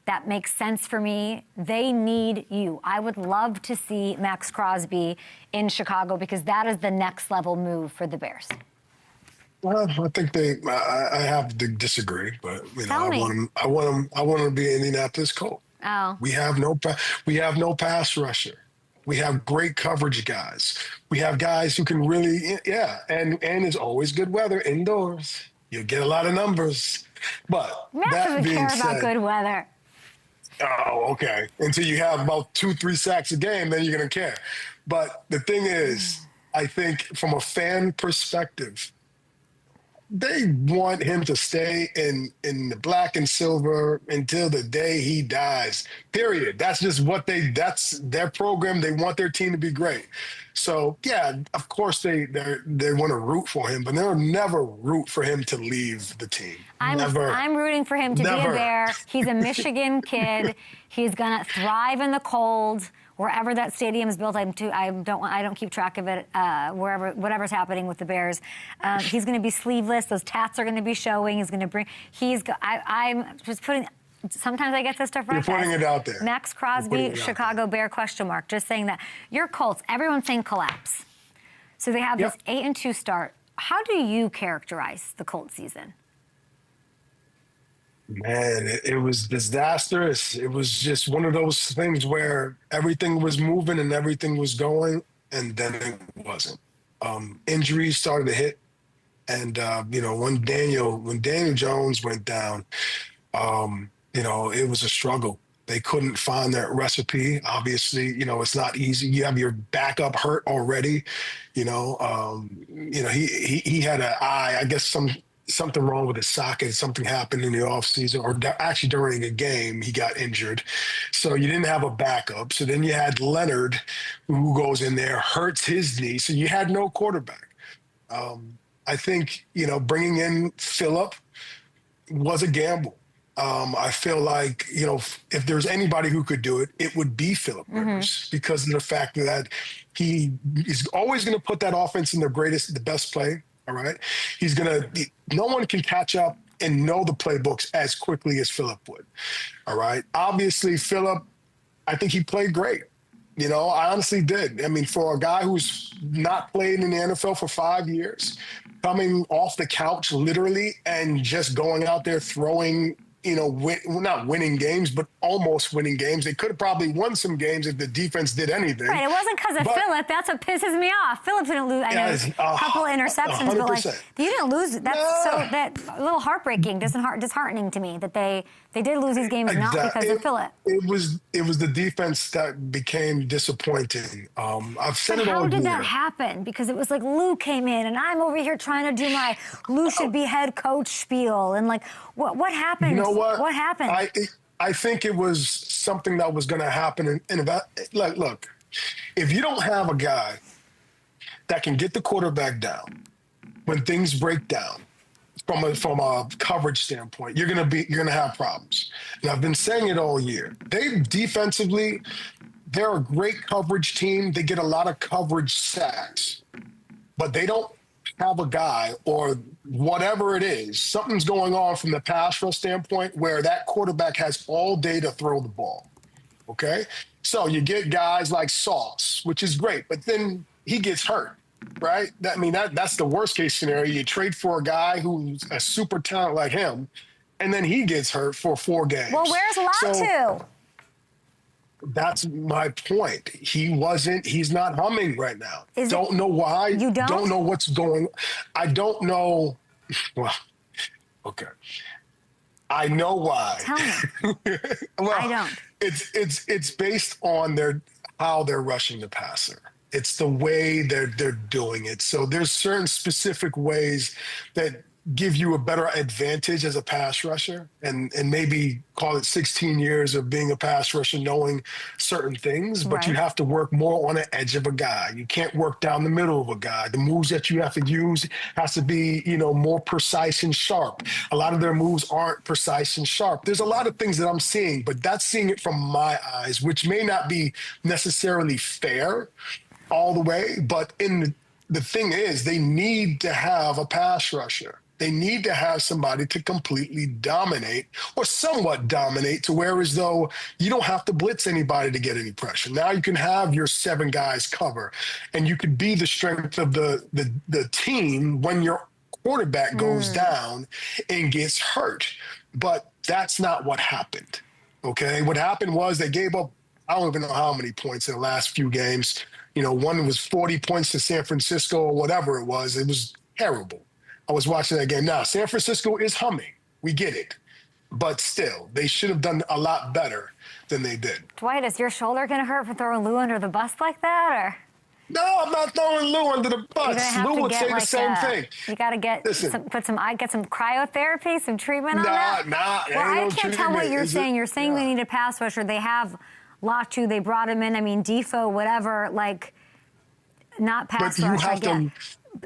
[SPEAKER 1] That makes sense for me. They need you. I would love to see Maxx Crosby in Chicago because that is the next level move for the Bears.
[SPEAKER 5] Well, I think I have to disagree, but you know, I want him to be an Indianapolis Colt.
[SPEAKER 1] Oh.
[SPEAKER 5] We have no pass rusher. We have great coverage guys. We have guys who can really, and it's always good weather indoors. You'll get a lot of numbers. But
[SPEAKER 1] Maxx doesn't care about good weather.
[SPEAKER 5] Oh, okay. Until you have about 2-3 sacks a game, then you're going to care. But the thing is, I think from a fan perspective, they want him to stay in the black and silver until the day he dies, period. That's just that's their program. They want their team to be great. So, yeah, of course they want to root for him, but they'll never root for him to leave the team. I'm
[SPEAKER 1] rooting for him to be a Bear. He's a Michigan kid. He's going to thrive in the cold. Wherever that stadium is built, I don't keep track of it. Whatever's happening with the Bears, he's going to be sleeveless. Those tats are going to be showing. He's going to bring. I'm just putting. Sometimes I get this stuff right.
[SPEAKER 5] You're putting it out there.
[SPEAKER 1] Maxx Crosby, Chicago Bear ? Just saying that. Your Colts. Everyone's saying collapse. So they have this 8-2 start. How do you characterize the Colts season?
[SPEAKER 5] Man, it was disastrous. It was just one of those things where everything was moving and everything was going, and then it wasn't. Injuries started to hit, and you know, when Daniel Jones went down, you know, it was a struggle. They couldn't find that recipe. Obviously, you know, it's not easy. You have your backup hurt already. You know, he had an eye. I guess something wrong with his socket. Something happened in the offseason, or actually during a game, he got injured. So you didn't have a backup. So then you had Leonard, who goes in there, hurts his knee. So you had no quarterback. I think, you know, bringing in Phillip was a gamble. I feel like, you know, if there's anybody who could do it, it would be Phillip Rivers, because of the fact that he is always going to put that offense in the best play. All right. No one can catch up and know the playbooks as quickly as Phillip would. All right. Obviously, Phillip, I think he played great. You know, I honestly did. I mean, for a guy who's not played in the NFL for 5 years, coming off the couch literally and just going out there throwing, well, not winning games, but almost winning games. They could have probably won some games if the defense did anything.
[SPEAKER 1] Right, it wasn't because of Phillip. That's what pisses me off. Phillip didn't lose. I know a couple of interceptions, 100%. But like you didn't lose. That's a little heartbreaking, disheartening to me that they did lose these games not because of Phillip.
[SPEAKER 5] It was the defense that became disappointing. I've said it all year.
[SPEAKER 1] How did that happen? Because it was like Lou came in, and I'm over here trying to do my Lou should be head coach spiel, and like what happened?
[SPEAKER 5] You know what?
[SPEAKER 1] What happened?
[SPEAKER 5] I think it was something that was going to happen. Look, if you don't have a guy that can get the quarterback down when things break down from a coverage standpoint, you're gonna have problems. And I've been saying it all year. Defensively, they're a great coverage team. They get a lot of coverage sacks, but they don't have a guy or whatever it is. Something's going on from the pass rush standpoint where that quarterback has all day to throw the ball. Okay, so you get guys like Sauce, which is great, but then he gets hurt. Right? That's the worst case scenario. You trade for a guy who's a super talent like him, and then he gets hurt for 4 games.
[SPEAKER 1] Well, where's Latu?
[SPEAKER 5] That's my point. He's not humming right now. Don't know why.
[SPEAKER 1] You
[SPEAKER 5] don't know what's going on. I don't know. Well, okay. I know why.
[SPEAKER 1] Tell me.
[SPEAKER 5] Well,
[SPEAKER 1] I don't.
[SPEAKER 5] It's based on how they're rushing the passer. It's the way they're doing it. So there's certain specific ways that give you a better advantage as a pass rusher, and maybe call it 16 years of being a pass rusher, knowing certain things, but you have to work more on the edge of a guy. You can't work down the middle of a guy. The moves that you have to use has to be, more precise and sharp. A lot of their moves aren't precise and sharp. There's a lot of things that I'm seeing, but that's seeing it from my eyes, which may not be necessarily fair all the way, but the thing is, they need to have a pass rusher. They need to have somebody to completely dominate or somewhat dominate to where as though you don't have to blitz anybody to get any pressure. Now you can have your 7 guys cover, and you could be the strength of the team when your quarterback goes down and gets hurt. But that's not what happened, okay? What happened was they gave up, I don't even know how many points in the last few games. One was 40 points to San Francisco or whatever it was. It was terrible. I was watching that game. Now, San Francisco is humming. We get it. But still, they should have done a lot better than they did.
[SPEAKER 1] Dwight, is your shoulder going to hurt for throwing Lou under the bus like that? Or?
[SPEAKER 5] No, I'm not throwing Lou under the bus. Lou would say the same thing.
[SPEAKER 1] You got to get some cryotherapy, some treatment on that?
[SPEAKER 5] Well,
[SPEAKER 1] I can't tell what you're saying. You're saying they need a pass rusher. They have Latu, they brought him in. Defoe, whatever, not pass rush. I get.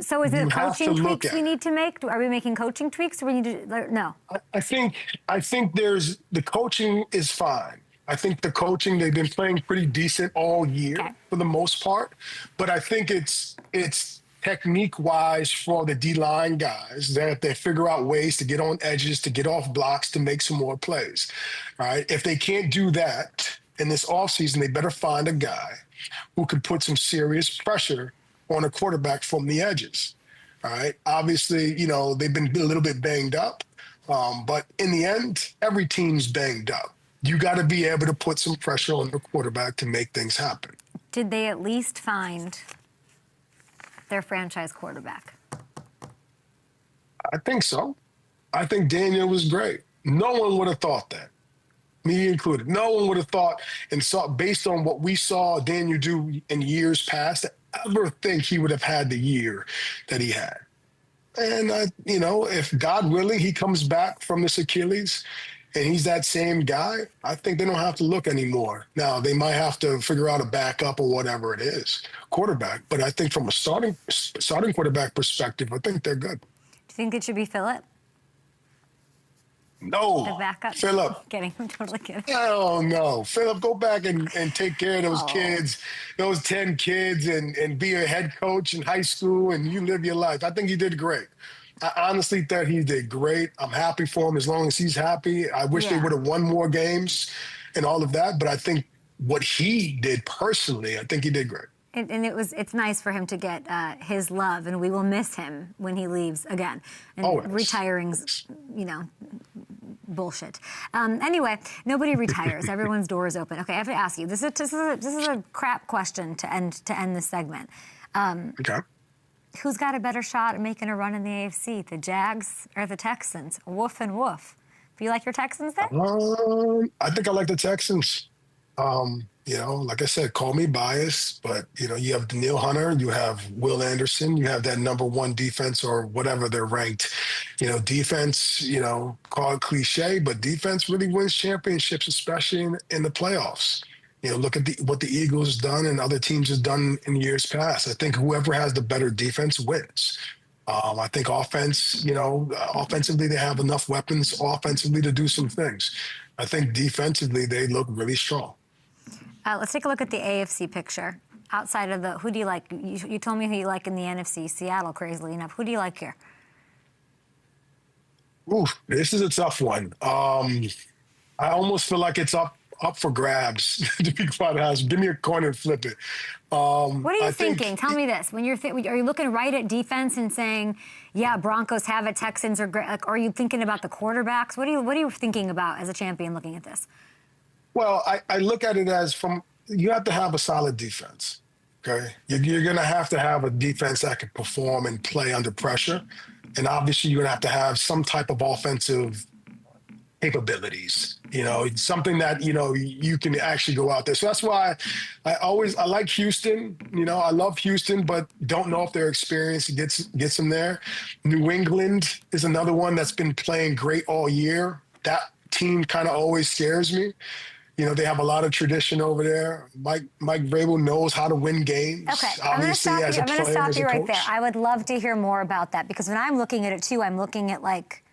[SPEAKER 1] So is it coaching tweaks we need to make? Are we making coaching tweaks, or we need to no?
[SPEAKER 5] I think the coaching is fine. I think the coaching, they've been playing pretty decent all year for the most part, but I think it's technique-wise for the D-line guys that they figure out ways to get on edges, to get off blocks, to make some more plays. All right, if they can't do that in this offseason, they better find a guy who could put some serious pressure on a quarterback from the edges. All right. Obviously, they've been a little bit banged up, but in the end, every team's banged up. You got to be able to put some pressure on the quarterback to make things happen.
[SPEAKER 1] Did they at least find their franchise quarterback?
[SPEAKER 5] I think so. I think Daniel was great. No one would have thought that. Me included. No one would have thought and saw, based on what we saw Daniel do in years past, ever think he would have had the year that he had. And, if God willing, he comes back from this Achilles and he's that same guy, I think they don't have to look anymore. Now, they might have to figure out a backup or whatever it is, quarterback. But I think from a starting quarterback perspective, I think they're good.
[SPEAKER 1] Do you think it should be Phillip?
[SPEAKER 5] No.
[SPEAKER 1] The backup?
[SPEAKER 5] Phillip.
[SPEAKER 1] Kidding. I'm totally kidding.
[SPEAKER 5] Oh, no. Phillip, go back and take care of those kids, those 10 kids, and be a head coach in high school, and you live your life. I think he did great. I honestly thought he did great. I'm happy for him as long as he's happy. I wish they would have won more games and all of that, but I think what he did personally, I think he did great.
[SPEAKER 1] And it's nice for him to get his love, and we will miss him when he leaves again. And retiring's, bullshit. Anyway, nobody retires. Everyone's door is open. Okay, I have to ask you. This is a crap question to end this segment.
[SPEAKER 5] Okay.
[SPEAKER 1] Who's got a better shot at making a run in the AFC, the Jags or the Texans? Woof and woof. Do you like your Texans then?
[SPEAKER 5] I think I like the Texans. Like I said, call me biased, but, you have Daniil Hunter, you have Will Anderson, you have that number one defense or whatever they're ranked. Defense, call it cliche, but defense really wins championships, especially in the playoffs. Look at what the Eagles done and other teams have done in years past. I think whoever has the better defense wins. I think offense, offensively, they have enough weapons offensively to do some things. I think defensively, they look really strong.
[SPEAKER 1] Let's take a look at the AFC picture. Outside of who do you like? You told me who you like in the NFC, Seattle, crazily enough. Who do you like here?
[SPEAKER 5] Ooh, this is a tough one. I almost feel like it's up for grabs, to be quite honest. Give me a coin and flip it.
[SPEAKER 1] What are you thinking? Tell me this. When are you looking right at defense and saying, yeah, Broncos have it, Texans are great? Like, are you thinking about the quarterbacks? What are you thinking about as a champion looking at this?
[SPEAKER 5] Well, I look at it as you have to have a solid defense, okay? You're going to have a defense that can perform and play under pressure. And obviously, you're going to have some type of offensive capabilities, something that, you can actually go out there. So that's why I like Houston. I love Houston, but don't know if their experience gets them there. New England is another one that's been playing great all year. That team kind of always scares me. They have a lot of tradition over there. Mike Vrabel knows how to win games.
[SPEAKER 1] Okay, I'm going to stop you right there. I would love to hear more about that because when I'm looking at it too, I'm looking at like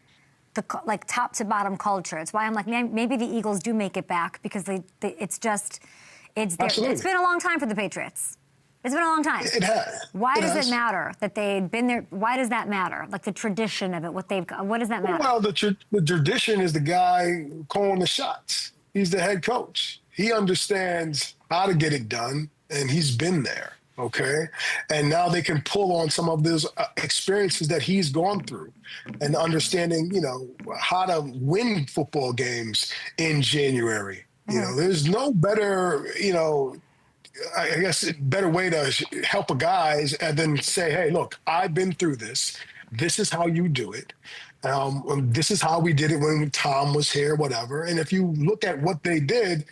[SPEAKER 1] top to bottom culture. It's why I'm like, maybe the Eagles do make it back because it's been a long time for the Patriots. It's been a long time.
[SPEAKER 5] It has.
[SPEAKER 1] Why does it matter that they've been there? Why does that matter? Like the tradition of it, what does that matter?
[SPEAKER 5] Well, the tradition is the guy calling the shots. He's the head coach. He understands how to get it done, and he's been there, okay? And now they can pull on some of those experiences that he's gone through and understanding, how to win football games in January. There's no better, I guess, better way to help a guy and then say, hey, look, I've been through this. This is how you do it. This is how we did it when Tom was here, whatever. And if you look at what they did,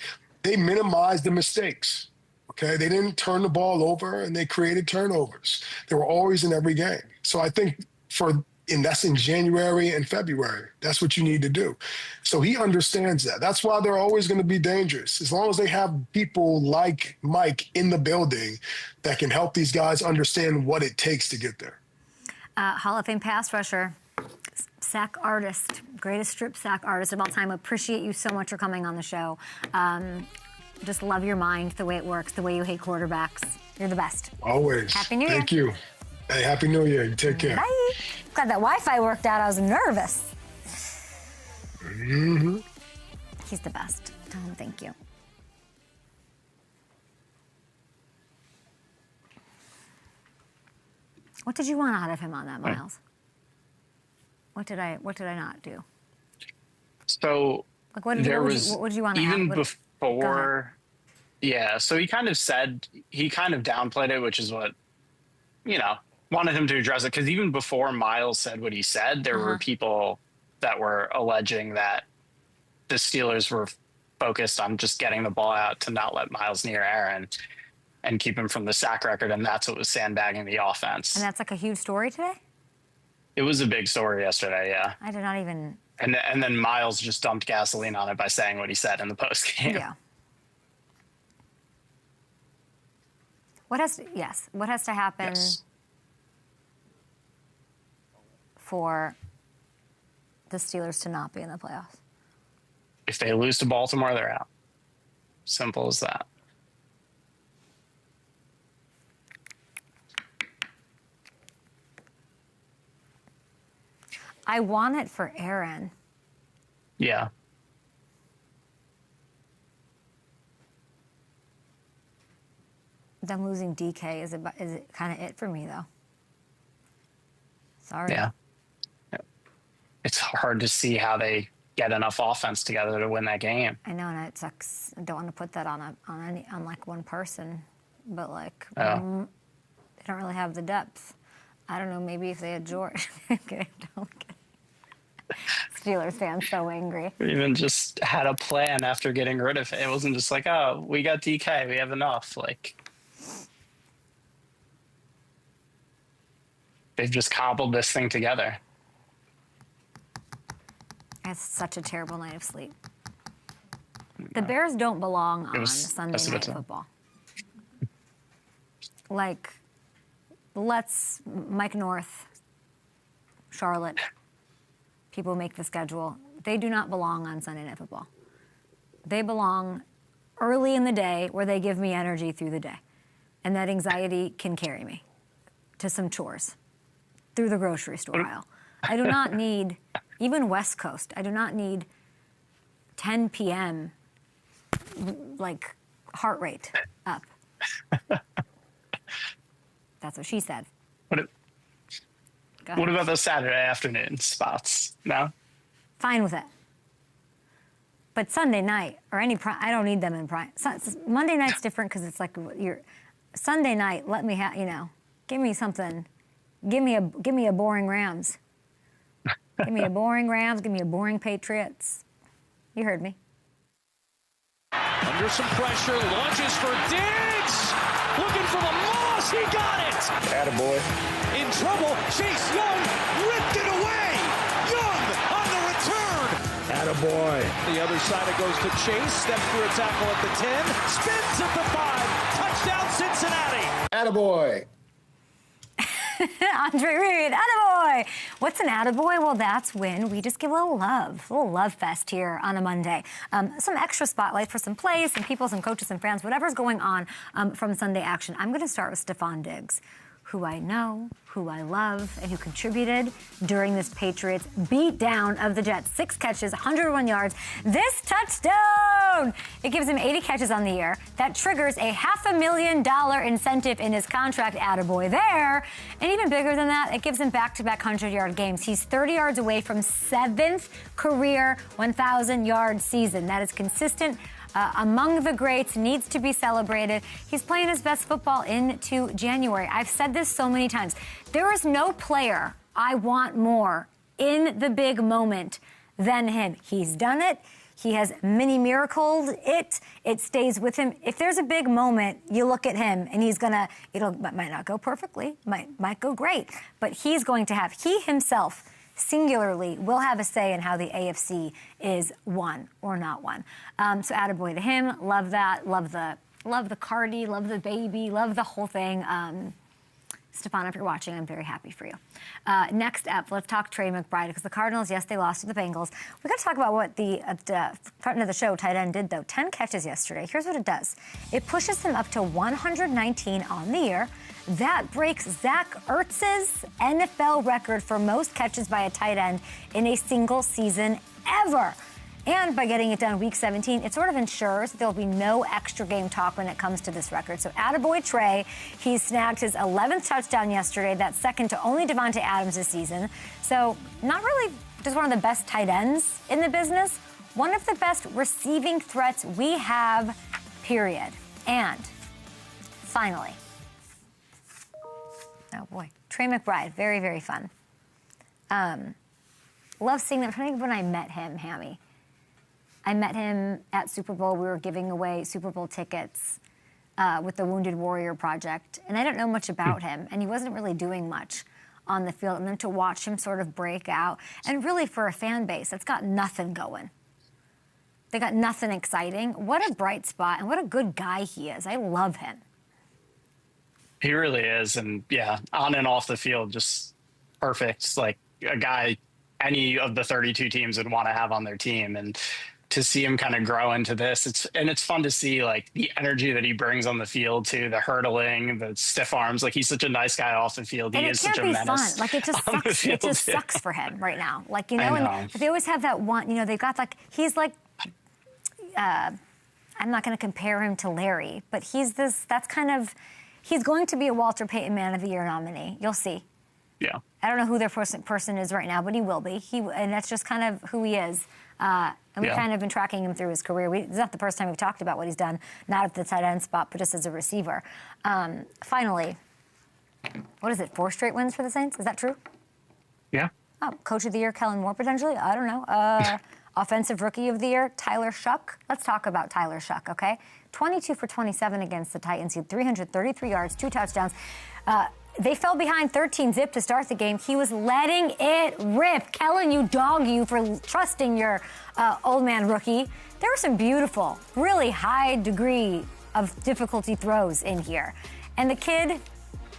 [SPEAKER 5] they minimized the mistakes. Okay, they didn't turn the ball over, and they created turnovers. They were always in every game. So I think that's in January and February. That's what you need to do. So he understands that. That's why they're always going to be dangerous. As long as they have people like Mike in the building that can help these guys understand what it takes to get there.
[SPEAKER 1] Hall of Fame pass rusher, sack artist, greatest strip sack artist of all time. Appreciate you so much for coming on the show. Just love your mind, the way it works, the way you hate quarterbacks. You're the best.
[SPEAKER 5] Always.
[SPEAKER 1] Happy New Year.
[SPEAKER 5] Thank you. Hey, Happy New Year. You take care.
[SPEAKER 1] Bye. Glad that Wi-Fi worked out. I was nervous.
[SPEAKER 5] Mm-hmm.
[SPEAKER 1] He's the best. Tell him thank you. What did you want out of him on that, Myles? What did I not do?
[SPEAKER 2] So
[SPEAKER 1] like what did you want to
[SPEAKER 2] even before? Yeah. So he kind of downplayed it, which is what wanted him to address it, because even before Myles said what he said, there were people that were alleging that the Steelers were focused on just getting the ball out to not let Myles near Aaron and keep him from the sack record, and that's what was sandbagging the offense.
[SPEAKER 1] And that's like a huge story today?
[SPEAKER 2] It was a big story yesterday, yeah.
[SPEAKER 1] I did not even...
[SPEAKER 2] And then Myles just dumped gasoline on it by saying what he said in the postgame.
[SPEAKER 1] Yeah. What has to happen for the Steelers to not be in the playoffs?
[SPEAKER 2] If they lose to Baltimore, they're out. Simple as that.
[SPEAKER 1] I want it for Aaron.
[SPEAKER 2] Yeah.
[SPEAKER 1] Them losing DK is it kind of it for me though. Sorry.
[SPEAKER 2] Yeah. It's hard to see how they get enough offense together to win that game.
[SPEAKER 1] I know, and it sucks. I don't want to put that on like one person, but like they don't really have the depth. I don't know. Maybe if they had George. Okay, don't get Steelers fans so angry.
[SPEAKER 2] We even just had a plan after getting rid of it. It wasn't just like, oh, we got DK, we have enough. Like, they've just cobbled this thing together.
[SPEAKER 1] It's such a terrible night of sleep. The Bears don't belong on Sunday Night Football. Like, let's Mike North, Charlotte, people who make the schedule, they do not belong on Sunday Night Football. They belong early in the day where they give me energy through the day. And that anxiety can carry me to some chores through the grocery store aisle. I do not need, even West Coast, I do not need 10 p.m. like heart rate up. That's what she said.
[SPEAKER 2] What about those Saturday afternoon spots? No?
[SPEAKER 1] Fine with it. But Sunday night or any prime, I don't need them in prime. Monday night's different because it's like Sunday night. Let me have, give me something. Give me a boring Rams. Give me a boring Rams. Give me a boring Patriots. You heard me.
[SPEAKER 3] Under some pressure, launches for Diggs. Looking for the Moss. He got it.
[SPEAKER 7] Attaboy.
[SPEAKER 3] In trouble. Chase Young ripped it away. Young on the return.
[SPEAKER 7] Attaboy.
[SPEAKER 3] The other side, it goes to Chase. Steps through a tackle at the 10. Spins at the 5. Touchdown, Cincinnati.
[SPEAKER 7] Attaboy.
[SPEAKER 1] Andre Reed, attaboy. What's an attaboy? Well, that's when we just give a little love fest here on a Monday. Some extra spotlight for some plays, some people, some coaches, some fans, whatever's going on from Sunday action. I'm going to start with Stephon Diggs, who I know, who I love, and who contributed during this Patriots beatdown of the Jets. 6 catches, 101 yards. This touchdown! It gives him 80 catches on the year. That triggers a $500,000 incentive in his contract, attaboy there. And even bigger than that, it gives him back-to-back 100-yard games. He's 30 yards away from 7th career 1,000-yard season. That is consistent. Among the greats, needs to be celebrated. He's playing his best football into January. I've said this so many times. There is no player I want more in the big moment than him. He's done it. He has mini miracled it. It stays with him. If there's a big moment, you look at him and he's gonna, it might not go perfectly, might go great, but he's going to have, he himself singularly will have a say in how the AFC is won or not won. So attaboy to him. Love that. Love the Cardi. Love the baby. Love the whole thing. Stephon, if you're watching, I'm very happy for you. Next up, let's talk Trey McBride, because the Cardinals, yes, they lost to the Bengals. We've got to talk about what the front of the show tight end did, though. 10 catches yesterday. Here's what it does. It pushes him up to 119 on the year. That breaks Zach Ertz's NFL record for most catches by a tight end in a single season ever. And by getting it done week 17, it sort of ensures that there'll be no extra game talk when it comes to this record. So attaboy Trey. He snagged his 11th touchdown yesterday. That's second to only Devontae Adams this season. So not really just one of the best tight ends in the business. One of the best receiving threats we have, period. And finally, oh boy, Trey McBride. Very, very fun. Love seeing them. I think when I met him, Hammy. I met him at Super Bowl. We were giving away Super Bowl tickets with the Wounded Warrior Project. And I didn't know much about him. And he wasn't really doing much on the field. And then to watch him sort of break out. And really for a fan base that's got nothing going. They got nothing exciting. What a bright spot. And what a good guy he is. I love him.
[SPEAKER 2] He really is. And, yeah, on and off the field, just perfect. Like a guy any of the 32 teams would want to have on their team. And to see him kind of grow into this, it's fun to see like the energy that he brings on the field too, the hurdling, the stiff arms. Like he's such a nice guy off the field. He is such a menace.
[SPEAKER 1] Fun. Like it just sucks. It just sucks for him right now. Like and they always have that one. They've got like he's like. I'm not going to compare him to Larry, but he's this. That's kind of. He's going to be a Walter Payton Man of the Year nominee. You'll see.
[SPEAKER 2] Yeah.
[SPEAKER 1] I don't know who their person is right now, but he will be. And that's just kind of who he is. And we've kind of been tracking him through his career. It's not the first time we've talked about what he's done, not at the tight end spot, but just as a receiver. Finally, what is it, 4 straight wins for the Saints? Is that true?
[SPEAKER 2] Yeah.
[SPEAKER 1] Oh, Coach of the Year, Kellen Moore, potentially? I don't know. Offensive Rookie of the Year, Tyler Shuck. Let's talk about Tyler Shuck, okay? 22 for 27 against the Titans. He had 333 yards, 2 touchdowns. They fell behind 13-zip to start the game. He was letting it rip. Kellen, you dog you for trusting your old man rookie. There were some beautiful, really high degree of difficulty throws in here. And the kid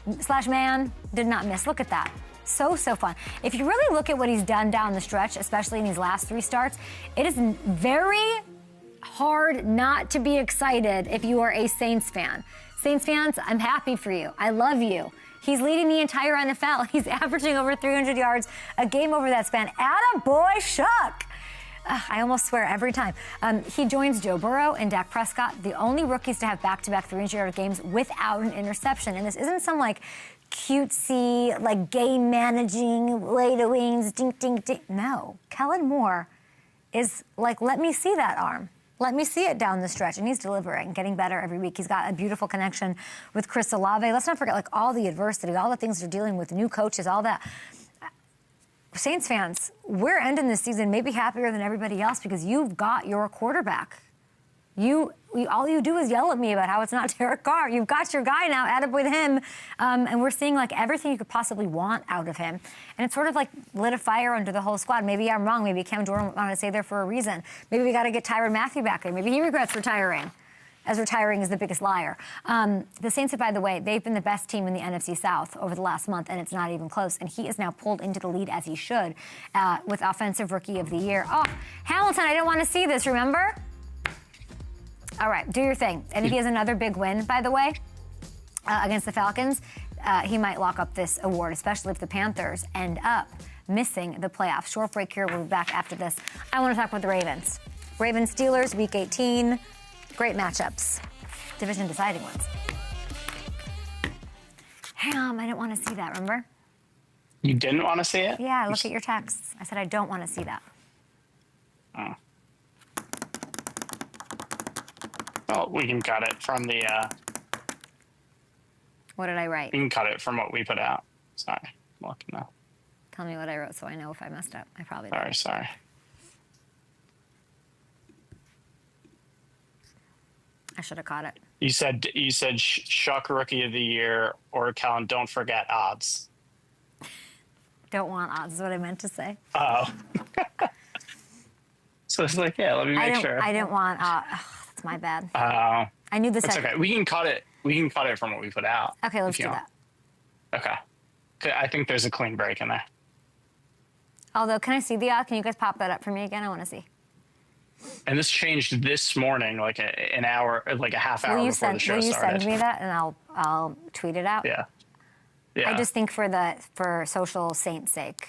[SPEAKER 1] / man did not miss. Look at that. So fun. If you really look at what he's done down the stretch, especially in these last 3 starts, it is very hard not to be excited if you are a Saints fan. Saints fans, I'm happy for you. I love you. He's leading the entire NFL. He's averaging over 300 yards a game over that span. Atta boy, Shuck. I almost swear every time. He joins Joe Burrow and Dak Prescott, the only rookies to have back-to-back 300-yard games without an interception. And this isn't some, like, cutesy, like, game managing, lay to wings, dink, dink, dink. No. Kellen Moore is like, let me see that arm. Let me see it down the stretch. And he's delivering, getting better every week. He's got a beautiful connection with Chris Olave. Let's not forget, like, all the adversity, all the things they're dealing with, new coaches, all that. Saints fans, we're ending this season maybe happier than everybody else because you've got your quarterback. All you do is yell at me about how it's not Derek Carr. You've got your guy now, attaboy to him, and we're seeing like everything you could possibly want out of him. And it's sort of like lit a fire under the whole squad. Maybe I'm wrong. Maybe Cam Jordan wanted to stay there for a reason. Maybe we got to get Tyrann Mathieu back there. Maybe he regrets retiring, as retiring is the biggest liar. The Saints, by the way, they've been the best team in the NFC South over the last month, and it's not even close. And he is now pulled into the lead, as he should, with Offensive Rookie of the Year. Oh, Hamilton, I didn't want to see this, remember? All right, do your thing. And if he has another big win, by the way, against the Falcons, he might lock up this award, especially if the Panthers end up missing the playoffs. Short break here. We'll be back after this. I want to talk about the Ravens. Ravens-Steelers, Week 18. Great matchups. Division-deciding ones. Ham, I didn't want to see that, remember?
[SPEAKER 2] You didn't want to see it?
[SPEAKER 1] Yeah, look at your texts. I said I don't want to see that.
[SPEAKER 2] Oh. Well, we can cut it from the...
[SPEAKER 1] What did I write?
[SPEAKER 2] We can cut it from what we put out. Sorry. I'm looking now.
[SPEAKER 1] Tell me what I wrote so I know if I messed up. I probably did.
[SPEAKER 2] Sorry.
[SPEAKER 1] I should have caught it.
[SPEAKER 2] You said Shuck Rookie of the Year or Kellen, don't forget odds.
[SPEAKER 1] Don't want odds is what I meant to say.
[SPEAKER 2] Oh. So it's like, yeah, let me make sure.
[SPEAKER 1] I didn't want that's my bad. I knew this.
[SPEAKER 2] It's okay. We can cut it. We can cut it from what we put out.
[SPEAKER 1] Okay, let's do that.
[SPEAKER 2] Okay. I think there's a clean break in there.
[SPEAKER 1] Although, can I see the Can you guys pop that up for me again? I want to see.
[SPEAKER 2] And this changed this morning, like an hour, like a half hour before the show started.
[SPEAKER 1] Will you send me that and I'll tweet it out?
[SPEAKER 2] Yeah.
[SPEAKER 1] I just think for social Saints' sake.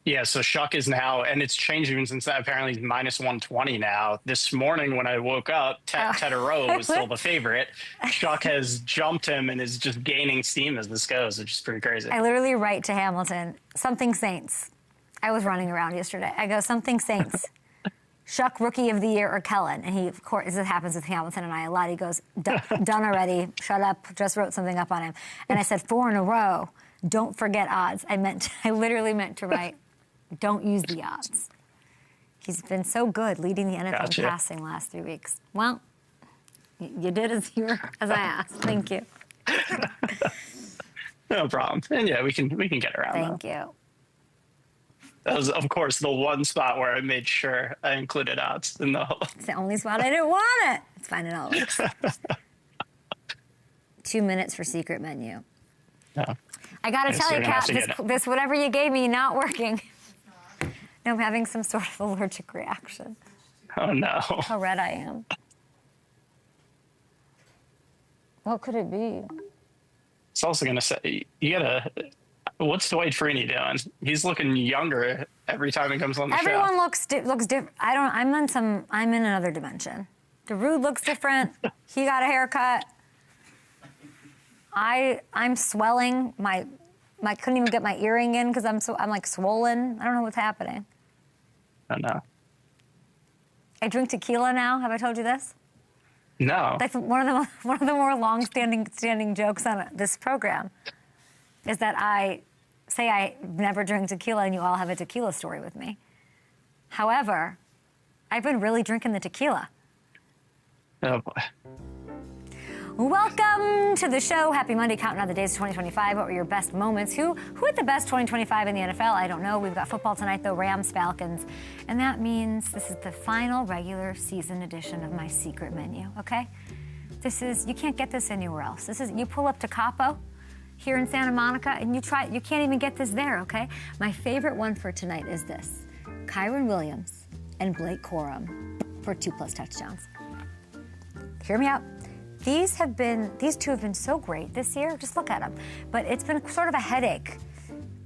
[SPEAKER 2] Yeah, so Shuck is now, and it's changed even since that. Apparently, he's minus 120 now. This morning when I woke up, Teterow was still the favorite. Shuck has jumped him and is just gaining steam as this goes, which is pretty crazy.
[SPEAKER 1] I literally write to Hamilton, something Saints. I was running around yesterday. I go, something Saints. Shuck Rookie of the Year or Kellen. And he, of course, this happens with Hamilton and I a lot. He goes, done already. Shut up. Just wrote something up on him. And I said, 4 in a row. Don't forget odds. I literally meant to write, don't use the odds. He's been so good leading the NFL in passing last 3 weeks. Well, you did as I asked. Thank you.
[SPEAKER 2] No problem. And yeah, we can get around that.
[SPEAKER 1] Thank you.
[SPEAKER 2] That was, of course, the one spot where I made sure I included odds in the whole.
[SPEAKER 1] It's the only spot I didn't want it. It's fine, it all works. 2 minutes for secret menu.
[SPEAKER 2] No.
[SPEAKER 1] I gotta tell you, Kat, this whatever you gave me, not working. No, I'm having some sort of allergic reaction.
[SPEAKER 2] Oh no.
[SPEAKER 1] How red I am. What could it be?
[SPEAKER 2] It's also gonna say what's Dwight Freeney doing? He's looking younger every time he comes on the show.
[SPEAKER 1] Everyone looks different. I'm in another dimension. Darude looks different. He got a haircut. I'm swelling. I couldn't even get my earring in because I'm like swollen. I don't know what's happening.
[SPEAKER 2] don't know.
[SPEAKER 1] I drink tequila now. Have I told you this?
[SPEAKER 2] No.
[SPEAKER 1] That's one of the more long-standing jokes on this program is that I say I never drink tequila and you all have a tequila story with me. However, I've been really drinking the tequila.
[SPEAKER 2] Oh, boy.
[SPEAKER 1] Welcome to the show. Happy Monday, counting down the days to 2025. What were your best moments? Who had the best 2025 in the NFL? I don't know. We've got football tonight, though, Rams, Falcons. And that means this is the final regular season edition of my secret menu, okay? You can't get this anywhere else. You pull up to Capo here in Santa Monica and you can't even get this there, okay? My favorite one for tonight is this. Kyren Williams and Blake Corum for 2+ touchdowns. Hear me out. These two have been so great this year. Just look at them. But it's been sort of a headache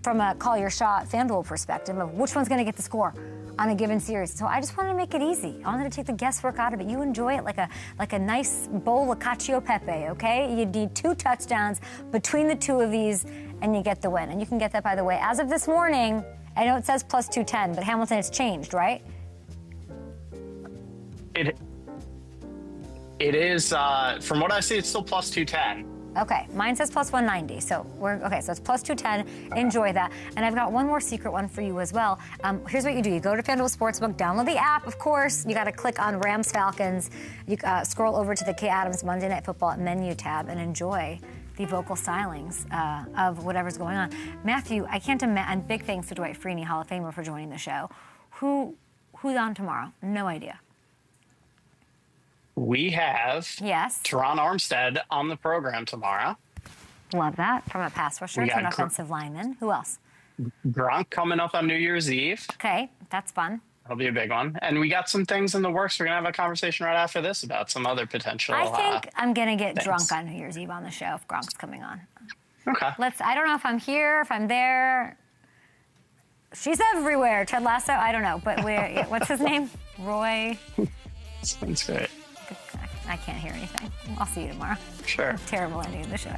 [SPEAKER 1] from a call your shot FanDuel perspective of which one's going to get the score on a given series. So I just wanted to make it easy. I wanted to take the guesswork out of it. You enjoy it like a nice bowl of cacio e pepe, okay? You need 2 touchdowns between the two of these, and you get the win. And you can get that, by the way, as of this morning. I know it says plus 210, but Hamilton, it's changed, right?
[SPEAKER 2] It is, from what I see, it's still plus 210.
[SPEAKER 1] Okay, mine says plus 190, so so it's plus 210. Enjoy that. And I've got one more secret one for you as well. Here's what you do. You go to FanDuel Sportsbook, download the app, of course. You got to click on Rams Falcons. You scroll over to the Kay Adams Monday Night Football menu tab and enjoy the vocal stylings of whatever's going on. Matthew, I can't imagine, and big thanks to Dwight Freeney, Hall of Famer, for joining the show. Who's on tomorrow? No idea.
[SPEAKER 2] We have Teron Armstead on the program tomorrow.
[SPEAKER 1] Love that. From a pass rusher to an offensive lineman. Who else?
[SPEAKER 2] Gronk coming up on New Year's Eve.
[SPEAKER 1] Okay, that's fun.
[SPEAKER 2] That'll be a big one. And we got some things in the works. We're going to have a conversation right after this about some other potential
[SPEAKER 1] I think I'm going to get
[SPEAKER 2] things.
[SPEAKER 1] drunk on New Year's Eve on the show if Gronk's coming on.
[SPEAKER 2] Okay.
[SPEAKER 1] I don't know if I'm here, if I'm there. She's everywhere. Ted Lasso, I don't know. But what's his name? Roy?
[SPEAKER 2] Sounds great.
[SPEAKER 1] I can't hear anything. I'll see you tomorrow.
[SPEAKER 2] Sure.
[SPEAKER 1] Terrible ending of the show.